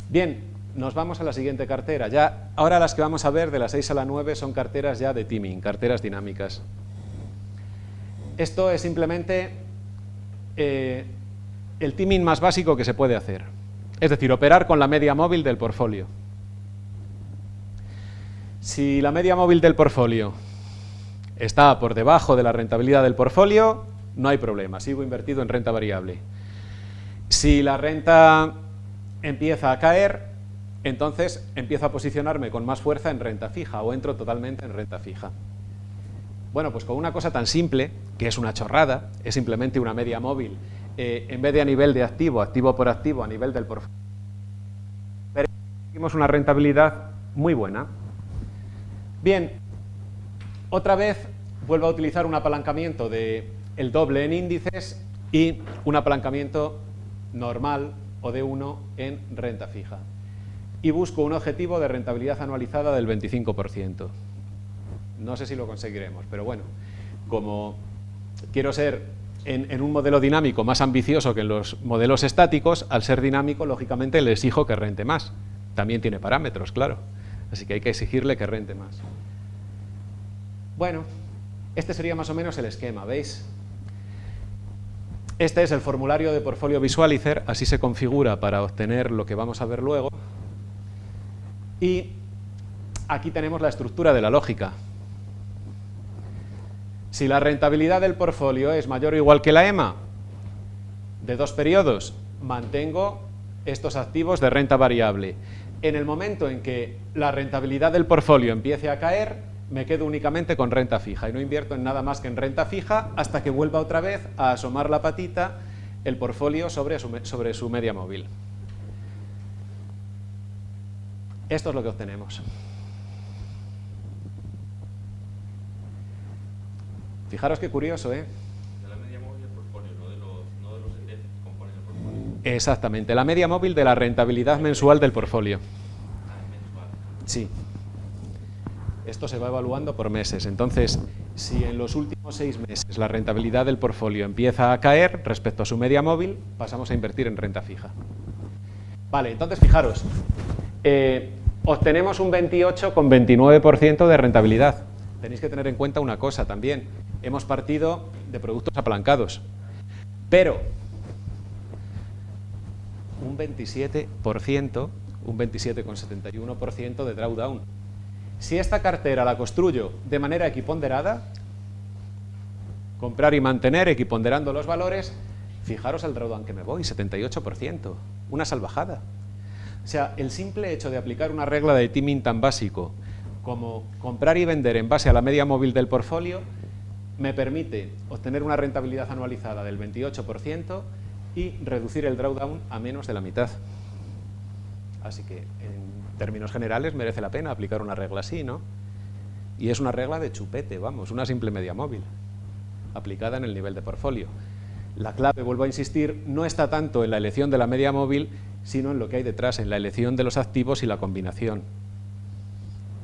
Bien, nos vamos a la siguiente cartera. Ya, ahora las que vamos a ver de la 6 a la 9 son carteras ya de teaming, carteras dinámicas. Esto es simplemente el teaming más básico que se puede hacer. Es decir, operar con la media móvil del portfolio. Si la media móvil del portfolio está por debajo de la rentabilidad del portfolio, no hay problema, sigo invertido en renta variable. Si la renta empieza a caer, entonces empiezo a posicionarme con más fuerza en renta fija o entro totalmente en renta fija. Bueno, pues con una cosa tan simple, que es una chorrada, es simplemente una media móvil, en vez de a nivel de activo, activo por activo, a nivel del portfolio, tenemos una rentabilidad muy buena. Bien, otra vez vuelvo a utilizar un apalancamiento del doble en índices y un apalancamiento normal o de 1 en renta fija. Y busco un objetivo de rentabilidad anualizada del 25%. No sé si lo conseguiremos, pero bueno, como quiero ser en un modelo dinámico más ambicioso que en los modelos estáticos, al ser dinámico, lógicamente le exijo que rente más. También tiene parámetros, claro, así que hay que exigirle que rente más. Bueno, este sería más o menos el esquema, ¿veis? Este es el formulario de Portfolio Visualizer, así se configura para obtener lo que vamos a ver luego. Y aquí tenemos la estructura de la lógica. Si la rentabilidad del portfolio es mayor o igual que la EMA de 2 periodos, mantengo estos activos de renta variable. En el momento en que la rentabilidad del portfolio empiece a caer, me quedo únicamente con renta fija y no invierto en nada más que en renta fija hasta que vuelva otra vez a asomar la patita el portfolio sobre su media móvil. Esto es lo que obtenemos. Fijaros qué curioso, ¿eh? De la media móvil del portfolio, no de los ETFs que componen el portfolio. Exactamente, la media móvil de la rentabilidad mensual del portfolio. Mensual. Sí. Esto se va evaluando por meses. Entonces, si en los últimos 6 meses la rentabilidad del portfolio empieza a caer respecto a su media móvil, pasamos a invertir en renta fija. Vale, entonces fijaros, obtenemos un 28,29% de rentabilidad. Tenéis que tener en cuenta una cosa también. Hemos partido de productos apalancados, pero un 27%, un 27,71% de drawdown. Si esta cartera la construyo de manera equiponderada, comprar y mantener equiponderando los valores, fijaros el drawdown que me voy, 78%, una salvajada. O sea, el simple hecho de aplicar una regla de timing tan básico como comprar y vender en base a la media móvil del portfolio me permite obtener una rentabilidad anualizada del 28% y reducir el drawdown a menos de la mitad. Así que, en términos generales, merece la pena aplicar una regla así, ¿no? Y es una regla de chupete, vamos, una simple media móvil, aplicada en el nivel de portfolio. La clave, vuelvo a insistir, no está tanto en la elección de la media móvil, sino en lo que hay detrás, en la elección de los activos y la combinación.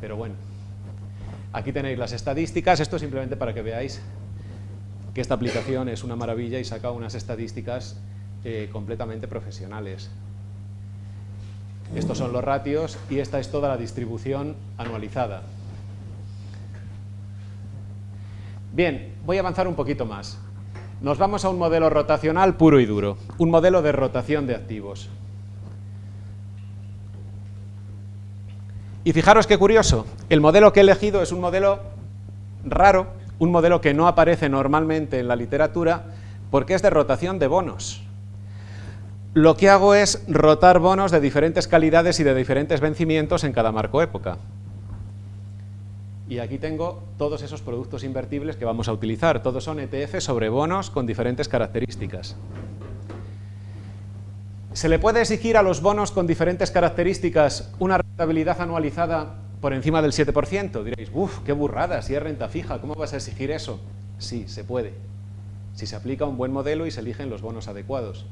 Pero bueno, aquí tenéis las estadísticas, esto simplemente para que veáis que esta aplicación es una maravilla y saca unas estadísticas completamente profesionales. Estos son los ratios y esta es toda la distribución anualizada. Bien, voy a avanzar un poquito más. Nos vamos a un modelo rotacional puro y duro, un modelo de rotación de activos. Y fijaros qué curioso, el modelo que he elegido es un modelo raro, un modelo que no aparece normalmente en la literatura porque es de rotación de bonos. Lo que hago es rotar bonos de diferentes calidades y de diferentes vencimientos en cada marco época. Y aquí tengo todos esos productos invertibles que vamos a utilizar. Todos son ETF sobre bonos con diferentes características. ¿Se le puede exigir a los bonos con diferentes características una rentabilidad anualizada por encima del 7%? Diréis, uff, qué burrada, si es renta fija, ¿cómo vas a exigir eso? Sí, se puede. Si se aplica un buen modelo y se eligen los bonos adecuados.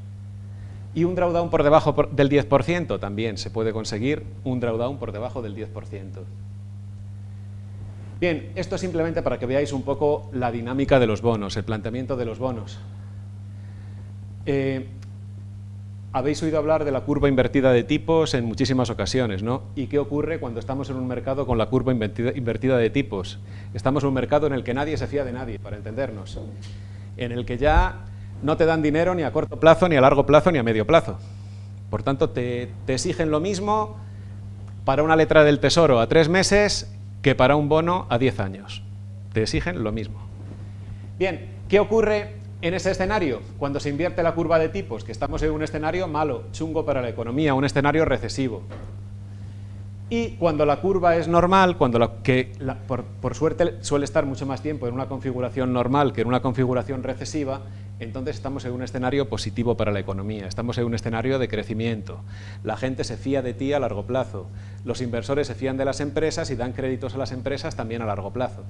Y un drawdown por debajo del 10%, también se puede conseguir un drawdown por debajo del 10%. Bien, esto es simplemente para que veáis un poco la dinámica de los bonos, el planteamiento de los bonos. Habéis oído hablar de la curva invertida de tipos en muchísimas ocasiones, ¿no? ¿Y qué ocurre cuando estamos en un mercado con la curva invertida de tipos? Estamos en un mercado en el que nadie se fía de nadie, para entendernos. En el que ya no te dan dinero ni a corto plazo, ni a largo plazo, ni a medio plazo. Por tanto, te exigen lo mismo para una letra del Tesoro a 3 meses que para un bono a 10 años. Te exigen lo mismo. Bien, ¿qué ocurre En ese escenario, cuando se invierte la curva de tipos, que estamos en un escenario malo, chungo para la economía, un escenario recesivo. Y cuando la curva es normal, cuando por suerte suele estar mucho más tiempo en una configuración normal que en una configuración recesiva, entonces estamos en un escenario positivo para la economía, estamos en un escenario de crecimiento. La gente se fía de ti a largo plazo, los inversores se fían de las empresas y dan créditos a las empresas también a largo plazo.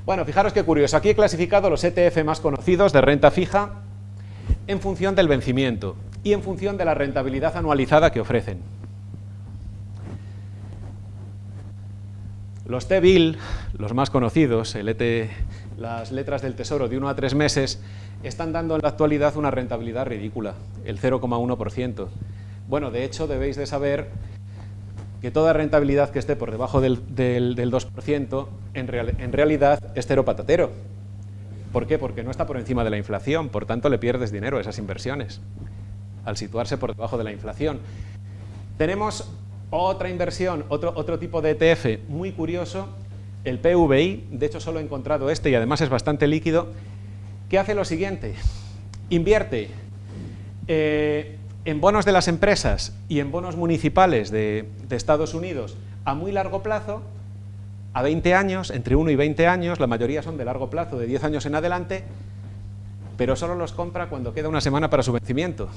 Bueno, fijaros qué curioso, aquí he clasificado los ETF más conocidos de renta fija en función del vencimiento y en función de la rentabilidad anualizada que ofrecen. Los T-Bill, los más conocidos, las letras del Tesoro de 1 a 3 meses, están dando en la actualidad una rentabilidad ridícula, el 0,1%. Bueno, de hecho, debéis de saber que toda rentabilidad que esté por debajo del 2%, en realidad es cero patatero. ¿Por qué? Porque no está por encima de la inflación, por tanto le pierdes dinero a esas inversiones, al situarse por debajo de la inflación. Tenemos otra inversión, otro tipo de ETF muy curioso, el PVI, de hecho solo he encontrado este y además es bastante líquido, que hace lo siguiente, invierte en bonos de las empresas y en bonos municipales de Estados Unidos a muy largo plazo, a 20 años, entre 1 y 20 años, la mayoría son de largo plazo, de 10 años en adelante, pero solo los compra cuando queda una semana para su vencimiento.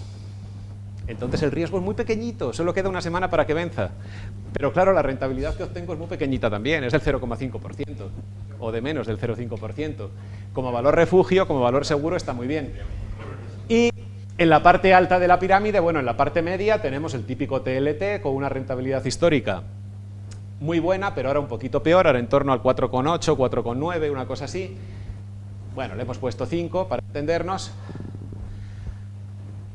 Entonces el riesgo es muy pequeñito, solo queda una semana para que venza. Pero claro, la rentabilidad que obtengo es muy pequeñita también, es del 0,5% o de menos del 0,5%. Como valor refugio, como valor seguro está muy bien. Y en la parte alta de la pirámide, bueno, en la parte media tenemos el típico TLT con una rentabilidad histórica muy buena, pero ahora un poquito peor, ahora en torno al 4,8, 4,9, una cosa así. Bueno, le hemos puesto 5 para entendernos.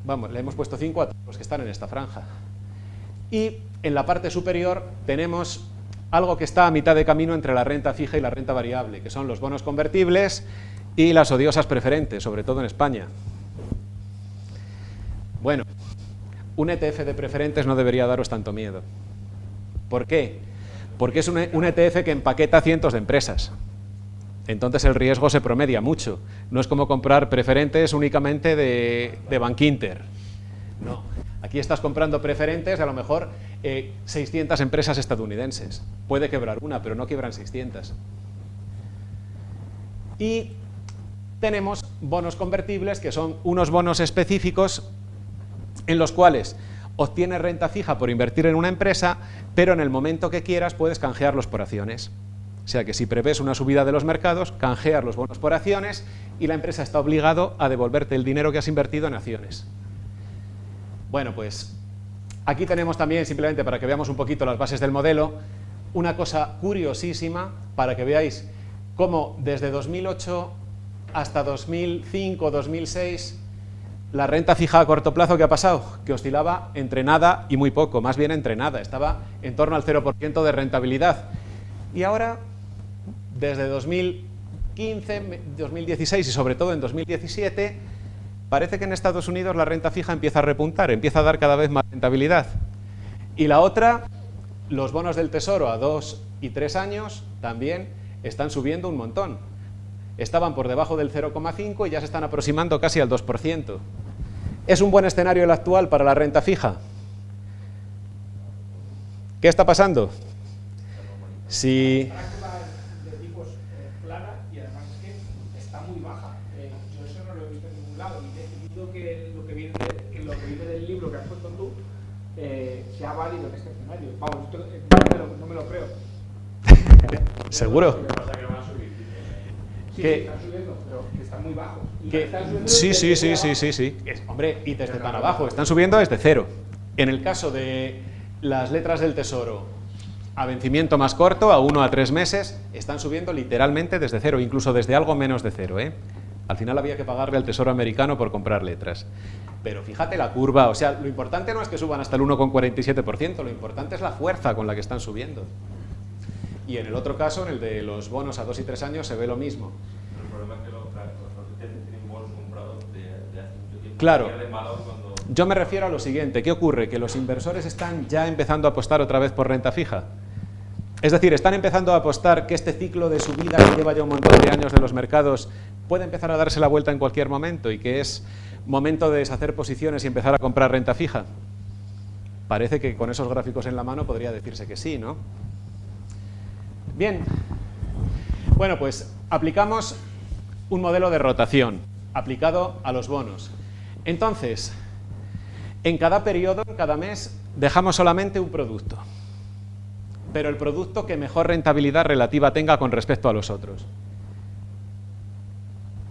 Vamos, le hemos puesto 5 a todos los que están en esta franja. Y en la parte superior tenemos algo que está a mitad de camino entre la renta fija y la renta variable, que son los bonos convertibles y las odiosas preferentes, sobre todo en España. Bueno, un ETF de preferentes no debería daros tanto miedo. ¿Por qué? Porque es un ETF que empaqueta cientos de empresas. Entonces el riesgo se promedia mucho. No es como comprar preferentes únicamente de Bankinter. No, aquí estás comprando preferentes de a lo mejor 600 empresas estadounidenses. Puede quebrar una, pero no quiebran 600. Y tenemos bonos convertibles, que son unos bonos específicos en los cuales obtienes renta fija por invertir en una empresa, pero en el momento que quieras puedes canjearlos por acciones. O sea que si prevés una subida de los mercados, canjeas los bonos por acciones y la empresa está obligado a devolverte el dinero que has invertido en acciones. Bueno, pues aquí tenemos también, simplemente para que veamos un poquito las bases del modelo, una cosa curiosísima para que veáis cómo desde 2008 hasta 2005, 2006, la renta fija a corto plazo, ¿qué ha pasado? Que oscilaba entre nada y muy poco, más bien entre nada, estaba en torno al 0% de rentabilidad. Y ahora, desde 2015, 2016 y sobre todo en 2017, parece que en Estados Unidos la renta fija empieza a repuntar, empieza a dar cada vez más rentabilidad. Y la otra, los bonos del Tesoro a 2 y 3 años también están subiendo un montón. Estaban por debajo del 0,5 y ya se están aproximando casi al 2%. ¿Es un buen escenario el actual para la renta fija? ¿Qué está pasando? Si... La curva de tipos plana y además es que está muy baja. Yo eso no lo he visto en ningún lado y he decidido que lo que viene del libro que has puesto tú sea válido en este escenario. Vamos, no me lo creo. ¿Seguro? Sí, están subiendo, pero que están muy bajos. Sí. Hombre, y desde tan abajo, están subiendo desde cero. En el caso de las letras del Tesoro a vencimiento más corto, a 1 a 3 meses, están subiendo literalmente desde cero, incluso desde algo menos de cero, ¿eh? Al final había que pagarle al Tesoro americano por comprar letras. Pero fíjate la curva, o sea, lo importante no es que suban hasta el 1,47%, lo importante es la fuerza con la que están subiendo. Y en el otro caso, en el de los bonos a 2 y 3 años, se ve lo mismo. El problema es que los tienen bonos comprados de hace mucho tiempo. Claro. Pierden valor cuando... Yo me refiero a lo siguiente, ¿qué ocurre? Que los inversores están ya empezando a apostar otra vez por renta fija. Es decir, están empezando a apostar que este ciclo de subida que lleva ya un montón de años de los mercados puede empezar a darse la vuelta en cualquier momento y que es momento de deshacer posiciones y empezar a comprar renta fija? Parece que con esos gráficos en la mano podría decirse que sí, ¿no? Bien. Bueno, pues aplicamos un modelo de rotación aplicado a los bonos. Entonces, en cada periodo, en cada mes, dejamos solamente un producto, pero el producto que mejor rentabilidad relativa tenga con respecto a los otros.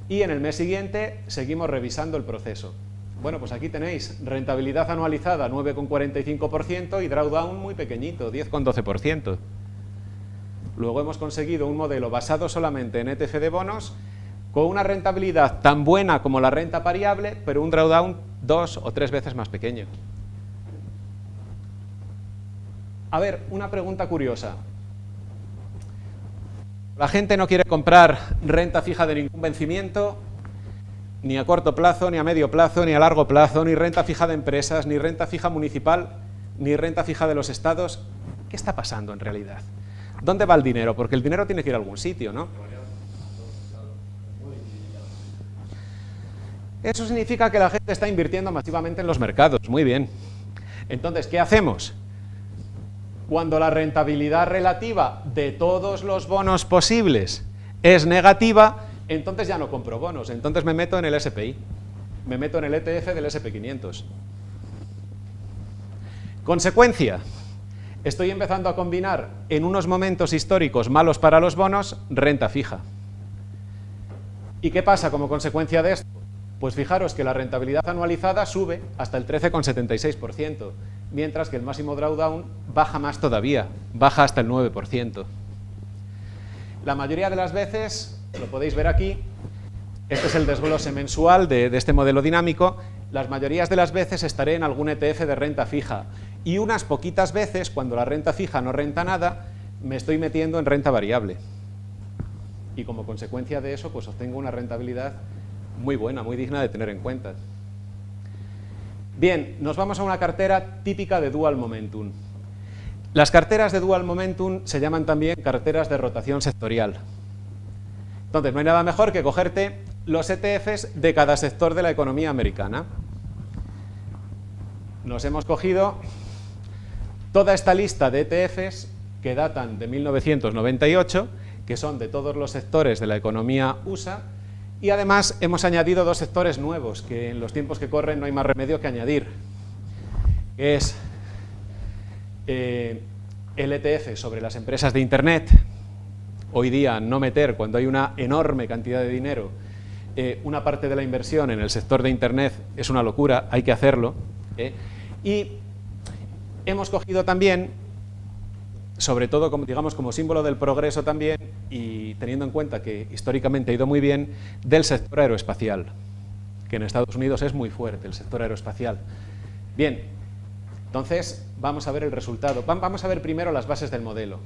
Y en el mes siguiente seguimos revisando el proceso. Bueno, pues aquí tenéis rentabilidad anualizada 9,45% y drawdown muy pequeñito, 10,12%. Luego hemos conseguido un modelo basado solamente en ETF de bonos con una rentabilidad tan buena como la renta variable, pero un drawdown 2 o 3 veces más pequeño. A ver, una pregunta curiosa. La gente no quiere comprar renta fija de ningún vencimiento, ni a corto plazo, ni a medio plazo, ni a largo plazo, ni renta fija de empresas, ni renta fija municipal, ni renta fija de los estados. ¿Qué está pasando en realidad? ¿Dónde va el dinero? Porque el dinero tiene que ir a algún sitio, ¿no? Eso significa que la gente está invirtiendo masivamente en los mercados. Muy bien. Entonces, ¿qué hacemos? Cuando la rentabilidad relativa de todos los bonos posibles es negativa, entonces ya no compro bonos, entonces me meto en el SPI, me meto en el ETF del SP500. Consecuencia, estoy empezando a combinar en unos momentos históricos malos para los bonos, renta fija. ¿Y qué pasa como consecuencia de esto? Pues fijaros que la rentabilidad anualizada sube hasta el 13,76%, mientras que el máximo drawdown baja más todavía, baja hasta el 9%. La mayoría de las veces, lo podéis ver aquí, este es el desglose mensual de este modelo dinámico, las mayorías de las veces estaré en algún ETF de renta fija y unas poquitas veces, cuando la renta fija no renta nada, me estoy metiendo en renta variable. Y como consecuencia de eso, pues obtengo una rentabilidad muy buena, muy digna de tener en cuenta. Bien, nos vamos a una cartera típica de Dual Momentum. Las carteras de Dual Momentum se llaman también carteras de rotación sectorial. Entonces, no hay nada mejor que cogerte los ETFs de cada sector de la economía americana. Nos hemos cogido toda esta lista de ETFs que datan de 1998, que son de todos los sectores de la economía USA, y además hemos añadido dos sectores nuevos, que en los tiempos que corren no hay más remedio que añadir, que es el ETF sobre las empresas de Internet. Hoy día no meter, cuando hay una enorme cantidad de dinero, una parte de la inversión en el sector de Internet es una locura, hay que hacerlo. Y hemos cogido también, sobre todo como, digamos, como símbolo del progreso también, y teniendo en cuenta que históricamente ha ido muy bien, del sector aeroespacial, que en Estados Unidos es muy fuerte el sector aeroespacial. Bien, entonces vamos a ver el resultado. Vamos a ver primero las bases del modelo.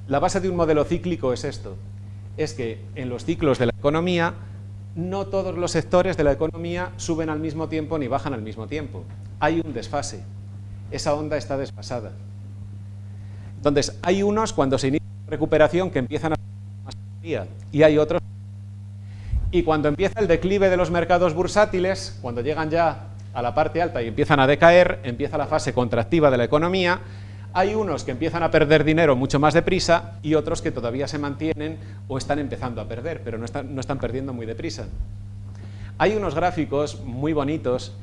La base de un modelo cíclico es esto, es que en los ciclos de la economía no todos los sectores de la economía suben al mismo tiempo ni bajan al mismo tiempo. Hay un desfase, esa onda está desfasada. Entonces, hay unos cuando se inicia la recuperación que empiezan a más día, y hay otros. Y cuando empieza el declive de los mercados bursátiles, cuando llegan ya a la parte alta y empiezan a decaer, empieza la fase contractiva de la economía, hay unos que empiezan a perder dinero mucho más deprisa y otros que todavía se mantienen o están empezando a perder, pero no están perdiendo muy deprisa. Hay unos gráficos muy bonitos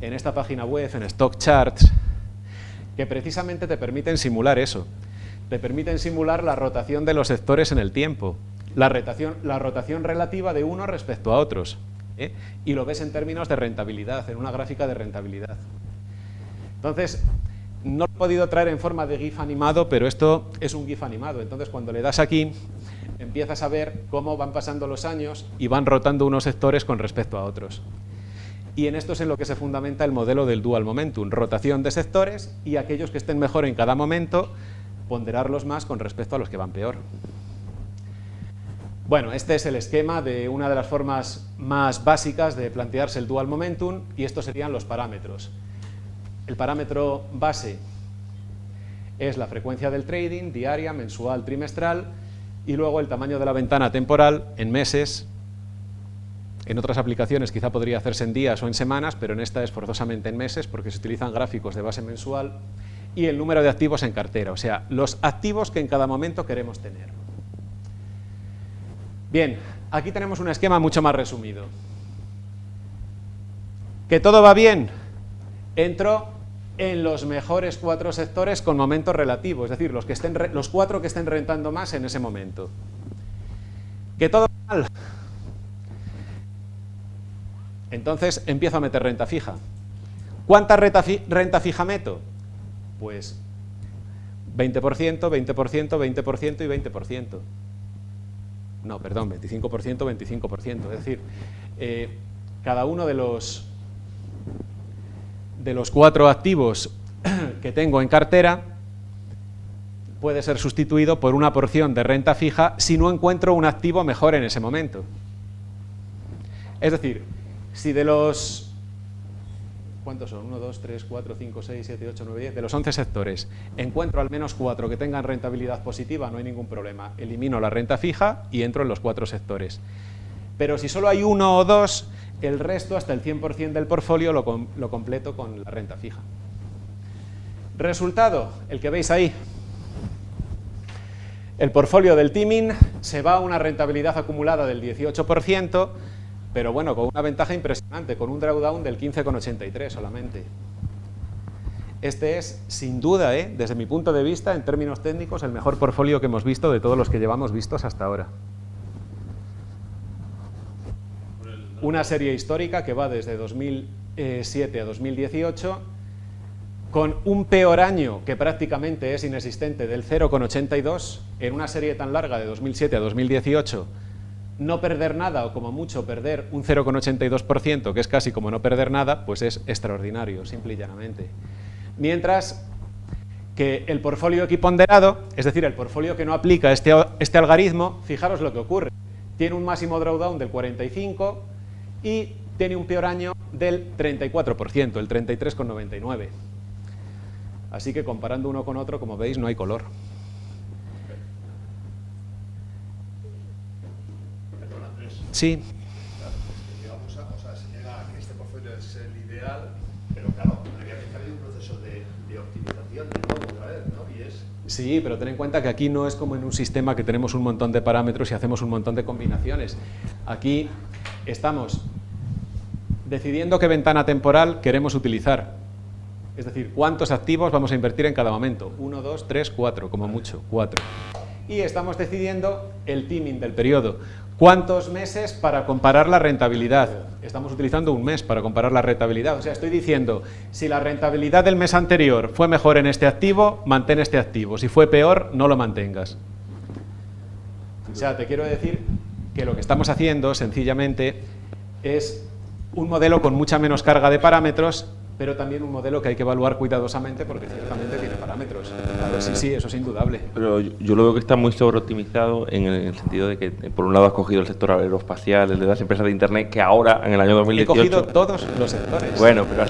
en esta página web, en Stock Charts, que precisamente te permiten simular eso. Te permiten simular la rotación de los sectores en el tiempo, la rotación relativa de unos respecto a otros. Y lo ves en términos de rentabilidad, en una gráfica de rentabilidad. Entonces, no lo he podido traer en forma de GIF animado, pero esto es un GIF animado. Entonces, cuando le das aquí, empiezas a ver cómo van pasando los años y van rotando unos sectores con respecto a otros. Y en esto es en lo que se fundamenta el modelo del Dual Momentum, rotación de sectores y aquellos que estén mejor en cada momento, ponderarlos más con respecto a los que van peor. Bueno, este es el esquema de una de las formas más básicas de plantearse el Dual Momentum y estos serían los parámetros. El parámetro base es la frecuencia del trading, diaria, mensual, trimestral, y luego el tamaño de la ventana temporal en meses, En otras aplicaciones quizá podría hacerse en días o en semanas, pero en esta es forzosamente en meses porque se utilizan gráficos de base mensual y el número de activos en cartera, o sea, los activos que en cada momento queremos tener. Bien, aquí tenemos un esquema mucho más resumido. ¿Que todo va bien? Entro en los mejores 4 sectores con momento relativo, es decir, los 4 que estén rentando más en ese momento. ¿Que todo va mal? Entonces empiezo a meter renta fija. ¿Cuánta renta fija meto? Pues 20%, 20%, 20% y 20%. No, perdón, 25%, 25%. Es decir, cada uno de los 4 activos que tengo en cartera puede ser sustituido por una porción de renta fija si no encuentro un activo mejor en ese momento. Es decir, si de los... ¿Cuántos son? 1, 2, 3, 4, 5, 6, 7, 8, 9, 10. De los 11 sectores, encuentro al menos 4 que tengan rentabilidad positiva, no hay ningún problema. Elimino la renta fija y entro en los 4 sectores. Pero si solo hay 1 o 2, el resto, hasta el 100% del portfolio, lo completo con la renta fija. Resultado, el que veis ahí. El portfolio del Teaming se va a una rentabilidad acumulada del 18%, pero bueno, con una ventaja impresionante, con un drawdown del 15,83 solamente. Este es, sin duda, desde mi punto de vista, en términos técnicos, el mejor portfolio que hemos visto de todos los que llevamos vistos hasta ahora. Una serie histórica que va desde 2007 a 2018, con un peor año que prácticamente es inexistente del 0,82, en una serie tan larga de 2007 a 2018, no perder nada o como mucho perder un 0,82%, que es casi como no perder nada, pues es extraordinario, simple y llanamente. Mientras que el portfolio equiponderado, es decir, el portfolio que no aplica este algoritmo, fijaros lo que ocurre. Tiene un máximo drawdown del 45% y tiene un peor año del 34%, el 33,99%. Así que comparando uno con otro, como veis, no hay color. Sí. Digamos, se llega a que este portfolio es el ideal, pero claro, habría que hacer un proceso de optimización de nuevo otra vez, ¿no? Y es... Sí, pero ten en cuenta que aquí no es como en un sistema que tenemos un montón de parámetros y hacemos un montón de combinaciones. Aquí estamos decidiendo qué ventana temporal queremos utilizar. Es decir, cuántos activos vamos a invertir en cada momento. 1, 2, 3, 4, como mucho, 4. Y estamos decidiendo el timing del periodo. ¿Cuántos meses para comparar la rentabilidad? Estamos utilizando un mes para comparar la rentabilidad. O sea, estoy diciendo, si la rentabilidad del mes anterior fue mejor en este activo, mantén este activo. Si fue peor, no lo mantengas. O sea, te quiero decir que lo que estamos haciendo, sencillamente, es un modelo con mucha menos carga de parámetros, pero también un modelo que hay que evaluar cuidadosamente porque ciertamente tiene parámetros. Claro, sí, eso es indudable. Pero yo lo veo que está muy sobreoptimizado en el sentido de que, por un lado, has cogido el sector aeroespacial, el de las empresas de Internet, que ahora, en el año 2018... He cogido todos los sectores. Bueno, pero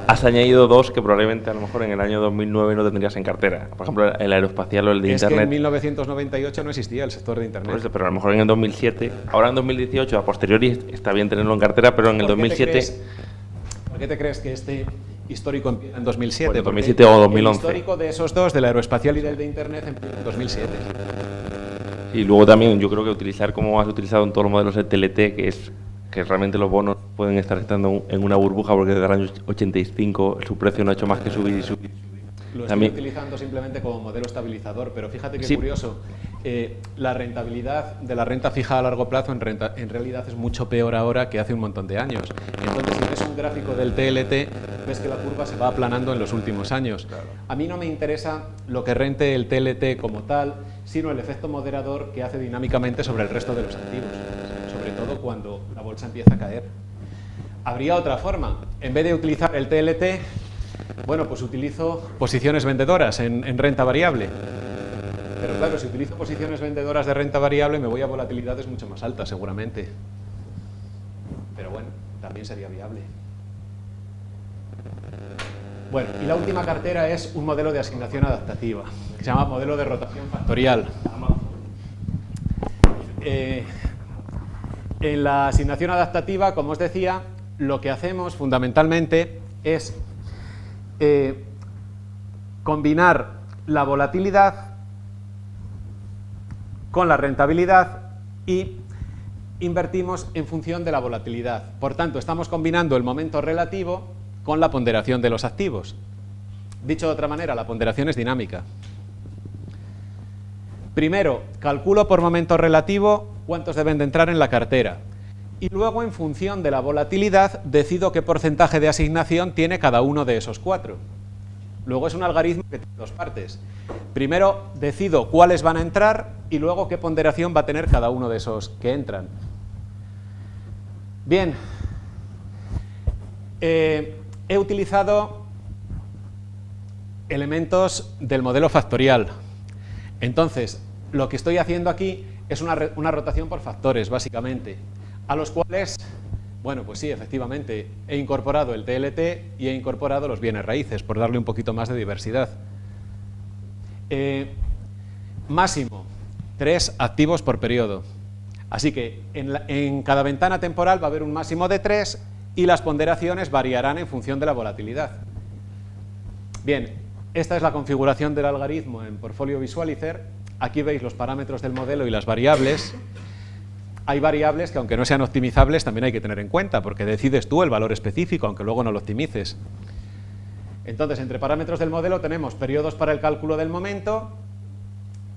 has añadido 2 que probablemente, a lo mejor, en el año 2009 no tendrías en cartera. Por ejemplo, el aeroespacial o el de Internet. Es que en 1998 no existía el sector de Internet. Eso, pero a lo mejor en el 2007, ahora en 2018, a posteriori, está bien tenerlo en cartera, pero en el 2007... ¿Por qué te crees que este histórico empieza en 2007? Pues 2007 o 2011. El histórico de esos dos, del aeroespacial y del de Internet, empieza en 2007. Y luego también yo creo que utilizar, como has utilizado en todos los modelos de TLT, que realmente los bonos pueden estar estando en una burbuja porque desde el año 85 su precio no ha hecho más que subir y subir. Lo estoy utilizando simplemente como modelo estabilizador, pero fíjate que curioso, la rentabilidad de la renta fija a largo plazo en realidad es mucho peor ahora que hace un montón de años. Entonces, si ves un gráfico del TLT, ves que la curva se va aplanando en los últimos años. Claro. A mí no me interesa lo que rente el TLT como tal, sino el efecto moderador que hace dinámicamente sobre el resto de los activos, sobre todo cuando la bolsa empieza a caer. Habría otra forma. En vez de utilizar el TLT, bueno, pues utilizo posiciones vendedoras en renta variable. Pero claro, si utilizo posiciones vendedoras de renta variable me voy a volatilidades mucho más altas, seguramente. Pero bueno, también sería viable. Bueno, y la última cartera es un modelo de asignación adaptativa, que se llama modelo de rotación factorial. en la asignación adaptativa, como os decía, lo que hacemos fundamentalmente es combinar la volatilidad con la rentabilidad y invertimos en función de la volatilidad. Por tanto, estamos combinando el momento relativo con la ponderación de los activos. Dicho de otra manera, la ponderación es dinámica. Primero, calculo por momento relativo cuántos deben de entrar en la cartera. Y luego, en función de la volatilidad, decido qué porcentaje de asignación tiene cada uno de esos 4. Luego es un algoritmo que tiene 2 partes. Primero decido cuáles van a entrar y luego qué ponderación va a tener cada uno de esos que entran. Bien, he utilizado elementos del modelo factorial. Entonces, lo que estoy haciendo aquí es una rotación por factores, básicamente, a los cuales, bueno, pues sí, efectivamente, he incorporado el TLT y he incorporado los bienes raíces, por darle un poquito más de diversidad. Máximo, 3 activos por periodo. Así que en cada ventana temporal va a haber un máximo de 3 y las ponderaciones variarán en función de la volatilidad. Bien, esta es la configuración del algoritmo en Portfolio Visualizer. Aquí veis los parámetros del modelo y las variables. Hay variables que, aunque no sean optimizables, también hay que tener en cuenta, porque decides tú el valor específico, aunque luego no lo optimices. Entonces, entre parámetros del modelo tenemos periodos para el cálculo del momento,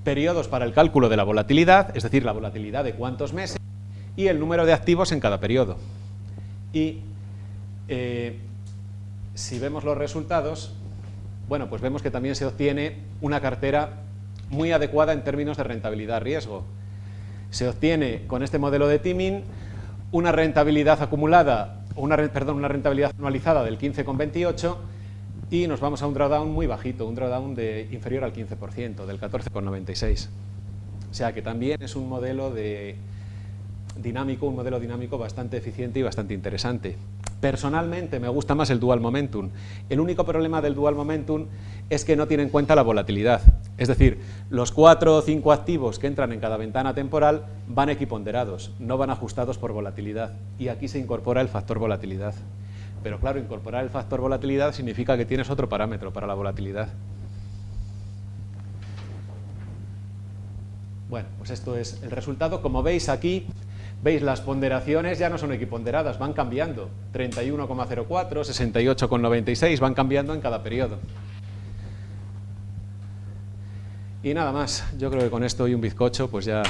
periodos para el cálculo de la volatilidad, es decir, la volatilidad de cuántos meses, y el número de activos en cada periodo. Y si vemos los resultados, bueno, pues vemos que también se obtiene una cartera muy adecuada en términos de rentabilidad-riesgo. Se obtiene con este modelo de Timmin una rentabilidad acumulada, una rentabilidad anualizada del 15,28 y nos vamos a un drawdown muy bajito, un drawdown inferior al 15%, del 14,96. O sea que también es un modelo dinámico bastante eficiente y bastante interesante. Personalmente me gusta más el Dual Momentum. El único problema del Dual Momentum es que no tiene en cuenta la volatilidad. Es decir, los 4 o 5 activos que entran en cada ventana temporal van equiponderados, no van ajustados por volatilidad. Y aquí se incorpora el factor volatilidad. Pero claro, incorporar el factor volatilidad significa que tienes otro parámetro para la volatilidad. Bueno, pues esto es el resultado. Como veis aquí, veis, las ponderaciones ya no son equiponderadas, van cambiando. 31,04, 68,96, van cambiando en cada periodo. Y nada más, yo creo que con esto y un bizcocho, pues ya hemos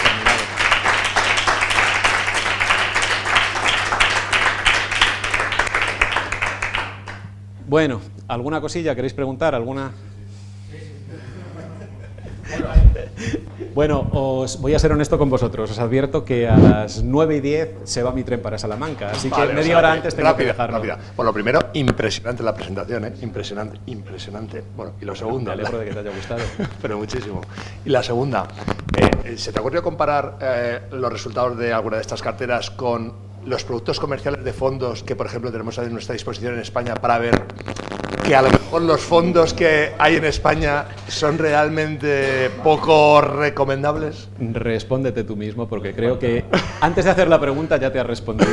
terminado. Bueno, ¿alguna cosilla queréis preguntar? ¿Alguna? Bueno, os voy a ser honesto con vosotros. Os advierto que a las 9:10 se va mi tren para Salamanca, así que media hora antes tengo que dejarlo. Rápida. Bueno, lo primero, impresionante la presentación, ¿eh? Impresionante, impresionante. Bueno, y lo segundo... Me alegro de que te haya gustado. Pero muchísimo. Y la segunda, ¿se te ocurrió comparar los resultados de alguna de estas carteras con los productos comerciales de fondos que, por ejemplo, tenemos a nuestra disposición en España para ver que a lo mejor los fondos que hay en España son realmente poco recomendables? Respóndete tú mismo, porque creo que antes de hacer la pregunta ya te has respondido.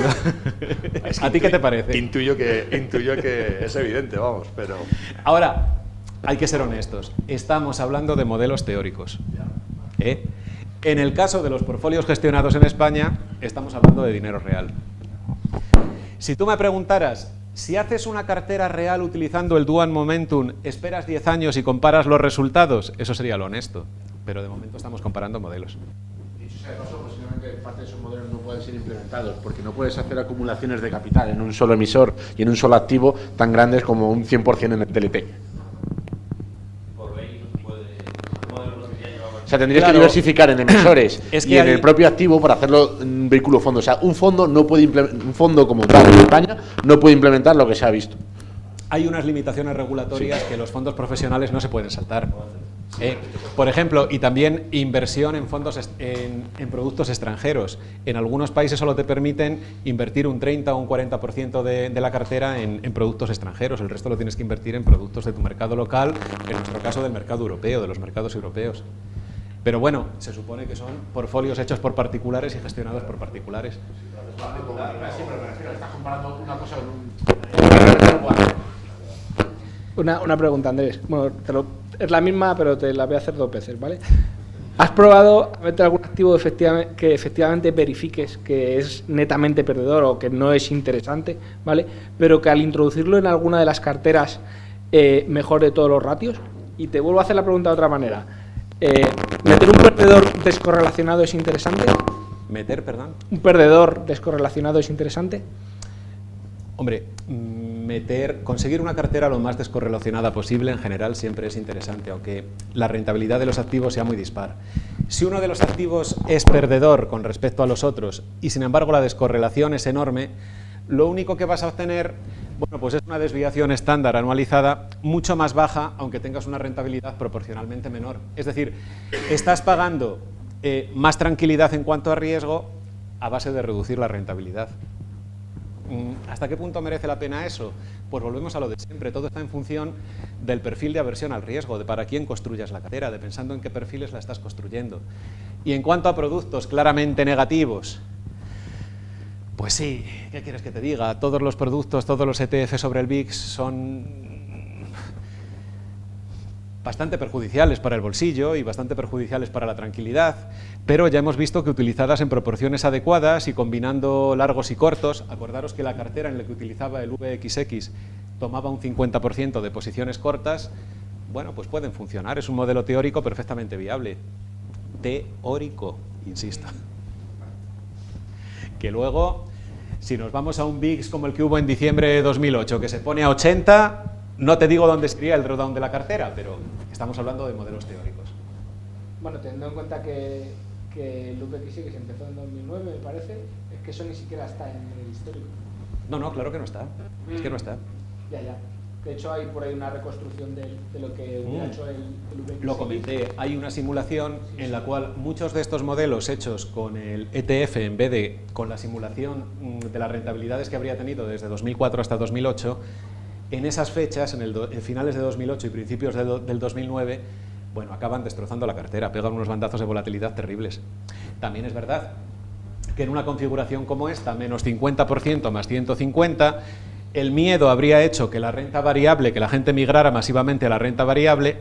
¿A ti qué te parece? Intuyo que es evidente, vamos, pero... Ahora, hay que ser honestos. Estamos hablando de modelos teóricos. En el caso de los portfolios gestionados en España, estamos hablando de dinero real. Si tú me preguntaras, si haces una cartera real utilizando el Dual Momentum, esperas 10 años y comparas los resultados, eso sería lo honesto. Pero de momento estamos comparando modelos. Dicho sea de paso, posiblemente parte de esos modelos no pueden ser implementados, porque no puedes hacer acumulaciones de capital en un solo emisor y en un solo activo tan grandes como un 100% en el TLT. O sea, tendrías que diversificar en emisores y en el propio activo para hacerlo en un vehículo fondo. O sea, un fondo no puede un fondo como tal en España no puede implementar lo que se ha visto. Hay unas limitaciones regulatorias que los fondos profesionales no se pueden saltar. Por ejemplo, y también inversión en fondos en productos extranjeros. En algunos países solo te permiten invertir un 30 o un 40% de la cartera en productos extranjeros. El resto lo tienes que invertir en productos de tu mercado local, en nuestro caso del mercado europeo, de los mercados europeos. Pero bueno, se supone que son portfolios hechos por particulares y gestionados por particulares. Sí, pero me refiero, estás comparando una cosa con un... Una pregunta, Andrés. Bueno, es la misma, pero te la voy a hacer 2 veces, ¿vale? ¿Has probado a meter algún activo que efectivamente verifiques que es netamente perdedor o que no es interesante, ¿vale? Pero que al introducirlo en alguna de las carteras mejore todos los ratios? Y te vuelvo a hacer la pregunta de otra manera. ¿Meter un perdedor descorrelacionado es interesante? ¿Meter, perdón? ¿Un perdedor descorrelacionado es interesante? Hombre, conseguir una cartera lo más descorrelacionada posible en general siempre es interesante, aunque la rentabilidad de los activos sea muy dispar. Si uno de los activos es perdedor con respecto a los otros y sin embargo la descorrelación es enorme, lo único que vas a obtener, bueno, pues es una desviación estándar anualizada mucho más baja, aunque tengas una rentabilidad proporcionalmente menor. Es decir, estás pagando más tranquilidad en cuanto a riesgo a base de reducir la rentabilidad. ¿Hasta qué punto merece la pena eso? Pues volvemos a lo de siempre, todo está en función del perfil de aversión al riesgo, de para quién construyas la cartera, de pensando en qué perfiles la estás construyendo. Y en cuanto a productos claramente negativos, pues sí, ¿qué quieres que te diga? Todos los productos, todos los ETF sobre el VIX son bastante perjudiciales para el bolsillo y bastante perjudiciales para la tranquilidad, pero ya hemos visto que utilizadas en proporciones adecuadas y combinando largos y cortos, acordaros que la cartera en la que utilizaba el VXX tomaba un 50% de posiciones cortas, bueno, pues pueden funcionar, es un modelo teórico perfectamente viable. Teórico, insisto. Que luego, si nos vamos a un VIX como el que hubo en diciembre de 2008, que se pone a 80, no te digo dónde sería el drawdown de la cartera, pero estamos hablando de modelos teóricos. Bueno, teniendo en cuenta que el VXX empezó en 2009, me parece, es que eso ni siquiera está en el histórico. No, claro que no está. Es que no está. Ya. De hecho, hay por ahí una reconstrucción de lo que hubiera hecho el VXX. Lo comenté. Hay una simulación en la cual muchos de estos modelos hechos con el ETF, en vez de con la simulación de las rentabilidades que habría tenido desde 2004 hasta 2008, en esas fechas, en finales de 2008 y principios del 2009, bueno, acaban destrozando la cartera, pegan unos bandazos de volatilidad terribles. También es verdad que en una configuración como esta, menos 50% más 150, el miedo habría hecho que la renta variable, que la gente migrara masivamente a la renta variable,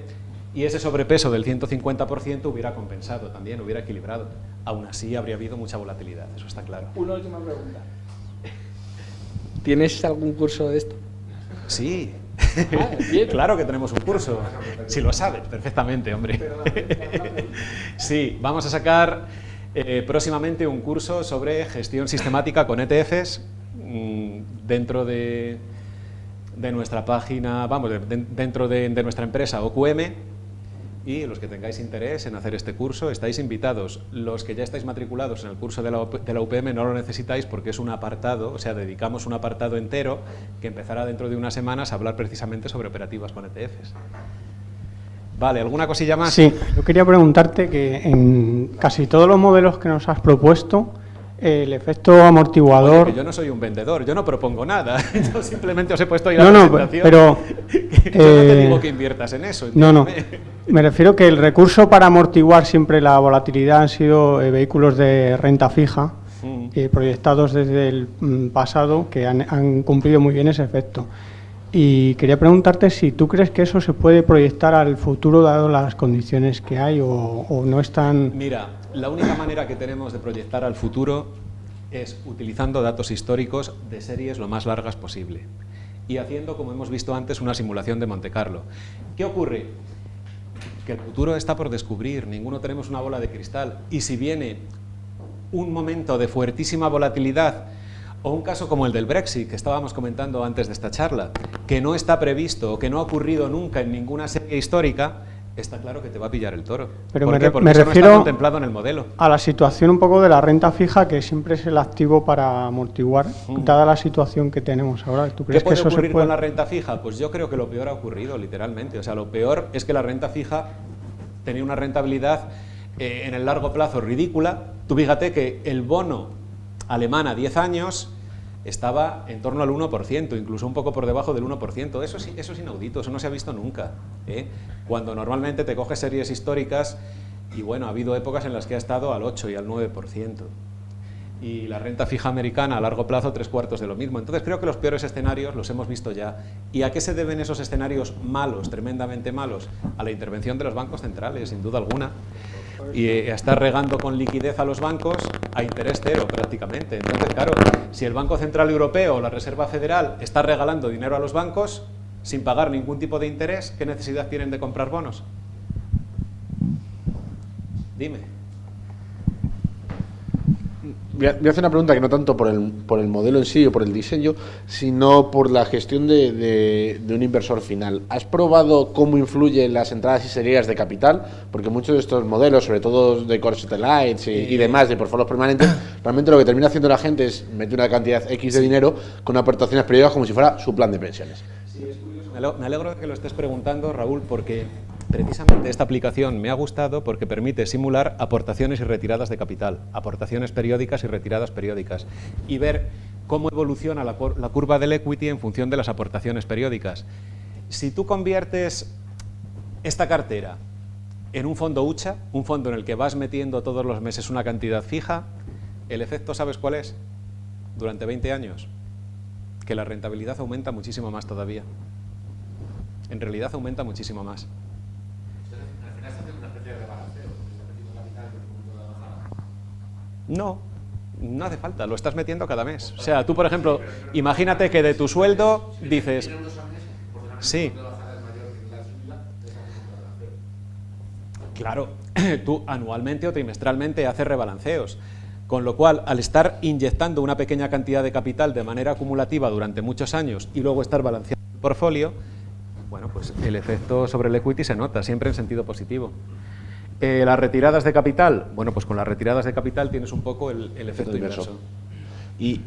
y ese sobrepeso del 150% hubiera compensado también, hubiera equilibrado. Aún así habría habido mucha volatilidad, eso está claro. Una última pregunta. ¿Tienes algún curso de esto? Sí, claro que tenemos un curso, si lo sabes perfectamente, hombre. Sí, vamos a sacar próximamente un curso sobre gestión sistemática con ETFs dentro de nuestra página, vamos, dentro de nuestra empresa OQM, y los que tengáis interés en hacer este curso estáis invitados. Los que ya estáis matriculados en el curso de la UPM no lo necesitáis porque es un apartado, o sea, dedicamos un apartado entero que empezará dentro de unas semanas a hablar precisamente sobre operativas con ETFs. Vale, ¿alguna cosilla más? Sí, yo quería preguntarte que en casi todos los modelos que nos has propuesto, el efecto amortiguador... Oye, que yo no soy un vendedor, yo no propongo nada, yo simplemente os he puesto ahí la presentación. Pero... yo no te digo que inviertas en eso. No, me refiero que el recurso para amortiguar siempre la volatilidad han sido vehículos de renta fija, proyectados desde el pasado, que han cumplido muy bien ese efecto. Y quería preguntarte si tú crees que eso se puede proyectar al futuro dado las condiciones que hay o no están... Mira, la única manera que tenemos de proyectar al futuro es utilizando datos históricos de series lo más largas posible y haciendo, como hemos visto antes, una simulación de Monte Carlo. ¿Qué ocurre? Que el futuro está por descubrir, ninguno tenemos una bola de cristal, y si viene un momento de fuertísima volatilidad o un caso como el del Brexit, que estábamos comentando antes de esta charla, que no está previsto o que no ha ocurrido nunca en ninguna serie histórica, está claro que te va a pillar el toro. Pero ¿Por qué? Porque me eso refiero no está contemplado en el modelo. A la situación un poco de la renta fija, que siempre es el activo para amortiguar, dada la situación que tenemos ahora. ¿Tú crees ¿Qué puede que eso ocurrir se puede... con la renta fija? Pues yo creo que lo peor ha ocurrido, literalmente. O sea, lo peor es que la renta fija tenía una rentabilidad en el largo plazo ridícula. Tú fíjate que el bono alemán a 10 años estaba en torno al 1%, incluso un poco por debajo del 1%. Eso es inaudito, eso no se ha visto nunca, ¿eh? Cuando normalmente te coges series históricas Y bueno, ha habido épocas en las que ha estado al 8 y al 9%. Y la renta fija americana a largo plazo 3/4 de lo mismo. Entonces creo que los peores escenarios los hemos visto ya. ¿Y a qué se deben esos escenarios malos, tremendamente malos? A la intervención de los bancos centrales, sin duda alguna. Y a estar regando con liquidez a los bancos a interés cero prácticamente. Entonces, claro, si el Banco Central Europeo o la Reserva Federal está regalando dinero a los bancos sin pagar ningún tipo de interés, ¿qué necesidad tienen de comprar bonos? Dime. Voy a hacer una pregunta que no tanto por el modelo en sí o por el diseño, sino por la gestión de un inversor final. ¿Has probado cómo influyen las entradas y salidas de capital? Porque muchos de estos modelos, sobre todo de core satellites y demás, de portfolios permanentes, realmente lo que termina haciendo la gente es meter una cantidad X de dinero con aportaciones periódicas como si fuera su plan de pensiones. Sí, es curioso. Me alegro de que lo estés preguntando, Raúl, porque precisamente esta aplicación me ha gustado porque permite simular aportaciones y retiradas de capital, aportaciones periódicas y retiradas periódicas, y ver cómo evoluciona la curva del equity en función de las aportaciones periódicas. Si tú conviertes esta cartera en un fondo hucha, un fondo en el que vas metiendo todos los meses una cantidad fija, el efecto, ¿sabes cuál es? Durante 20 años, que la rentabilidad aumenta muchísimo más todavía. En realidad aumenta muchísimo más. No, no hace falta, lo estás metiendo cada mes. O sea, tú, por ejemplo, imagínate que de tu sueldo dices... Sí. Claro, tú anualmente o trimestralmente haces rebalanceos. Con lo cual, al estar inyectando una pequeña cantidad de capital de manera acumulativa durante muchos años y luego estar balanceando el portfolio, bueno, pues el efecto sobre el equity se nota, siempre en sentido positivo. Las retiradas de capital, bueno, pues con las retiradas de capital tienes un poco el efecto inverso. ¿Y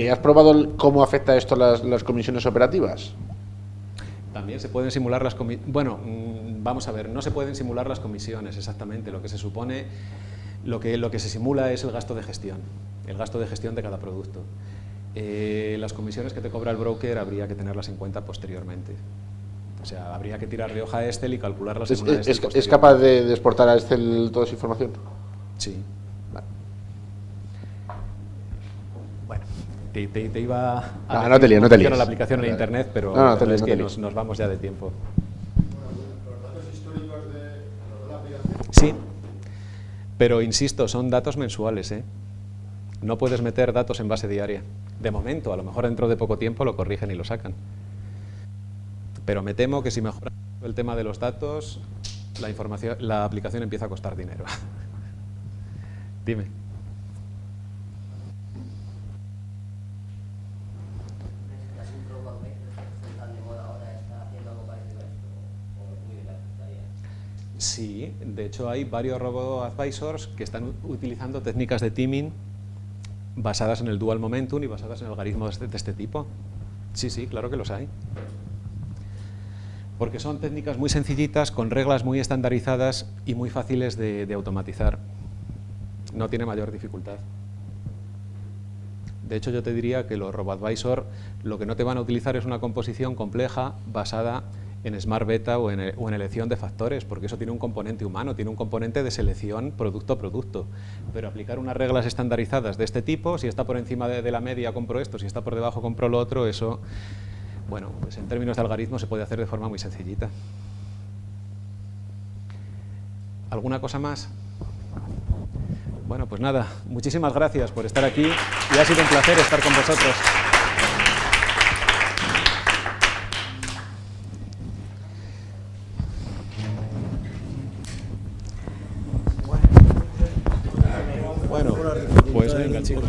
has probado cómo afecta esto las comisiones operativas? También se pueden simular las comisiones. Bueno, vamos a ver, no se pueden simular las comisiones exactamente. Lo que se supone, lo que se simula es el gasto de gestión de cada producto. Las comisiones que te cobra el broker habría que tenerlas en cuenta posteriormente. O sea, habría que tirar de hoja a Excel y calcularlas en una Excel. ¿Es capaz de exportar a Excel toda esa información? Sí. Vale. Bueno, te iba a... No te líes. la aplicación en internet, pero es que nos vamos ya de tiempo. ¿Los datos históricos de la aplicación? Sí, pero insisto, son datos mensuales, ¿eh? No puedes meter datos en base diaria. De momento, a lo mejor dentro de poco tiempo lo corrigen y lo sacan. Pero me temo que si mejora el tema de los datos, la aplicación empieza a costar dinero. Dime. Sí, de hecho hay varios robo-advisors que están utilizando técnicas de teaming basadas en el dual momentum y basadas en algoritmos de este tipo. Sí, claro que los hay. Porque son técnicas muy sencillitas, con reglas muy estandarizadas y muy fáciles de automatizar. No tiene mayor dificultad. De hecho, yo te diría que los RoboAdvisor lo que no te van a utilizar es una composición compleja basada en Smart Beta o en elección de factores, porque eso tiene un componente humano, tiene un componente de selección producto a producto. Pero aplicar unas reglas estandarizadas de este tipo, si está por encima de la media compro esto, si está por debajo compro lo otro, eso... Bueno, pues en términos de algoritmo se puede hacer de forma muy sencillita. ¿Alguna cosa más? Bueno, pues nada, muchísimas gracias por estar aquí y ha sido un placer estar con vosotros. Bueno, pues venga, chicos.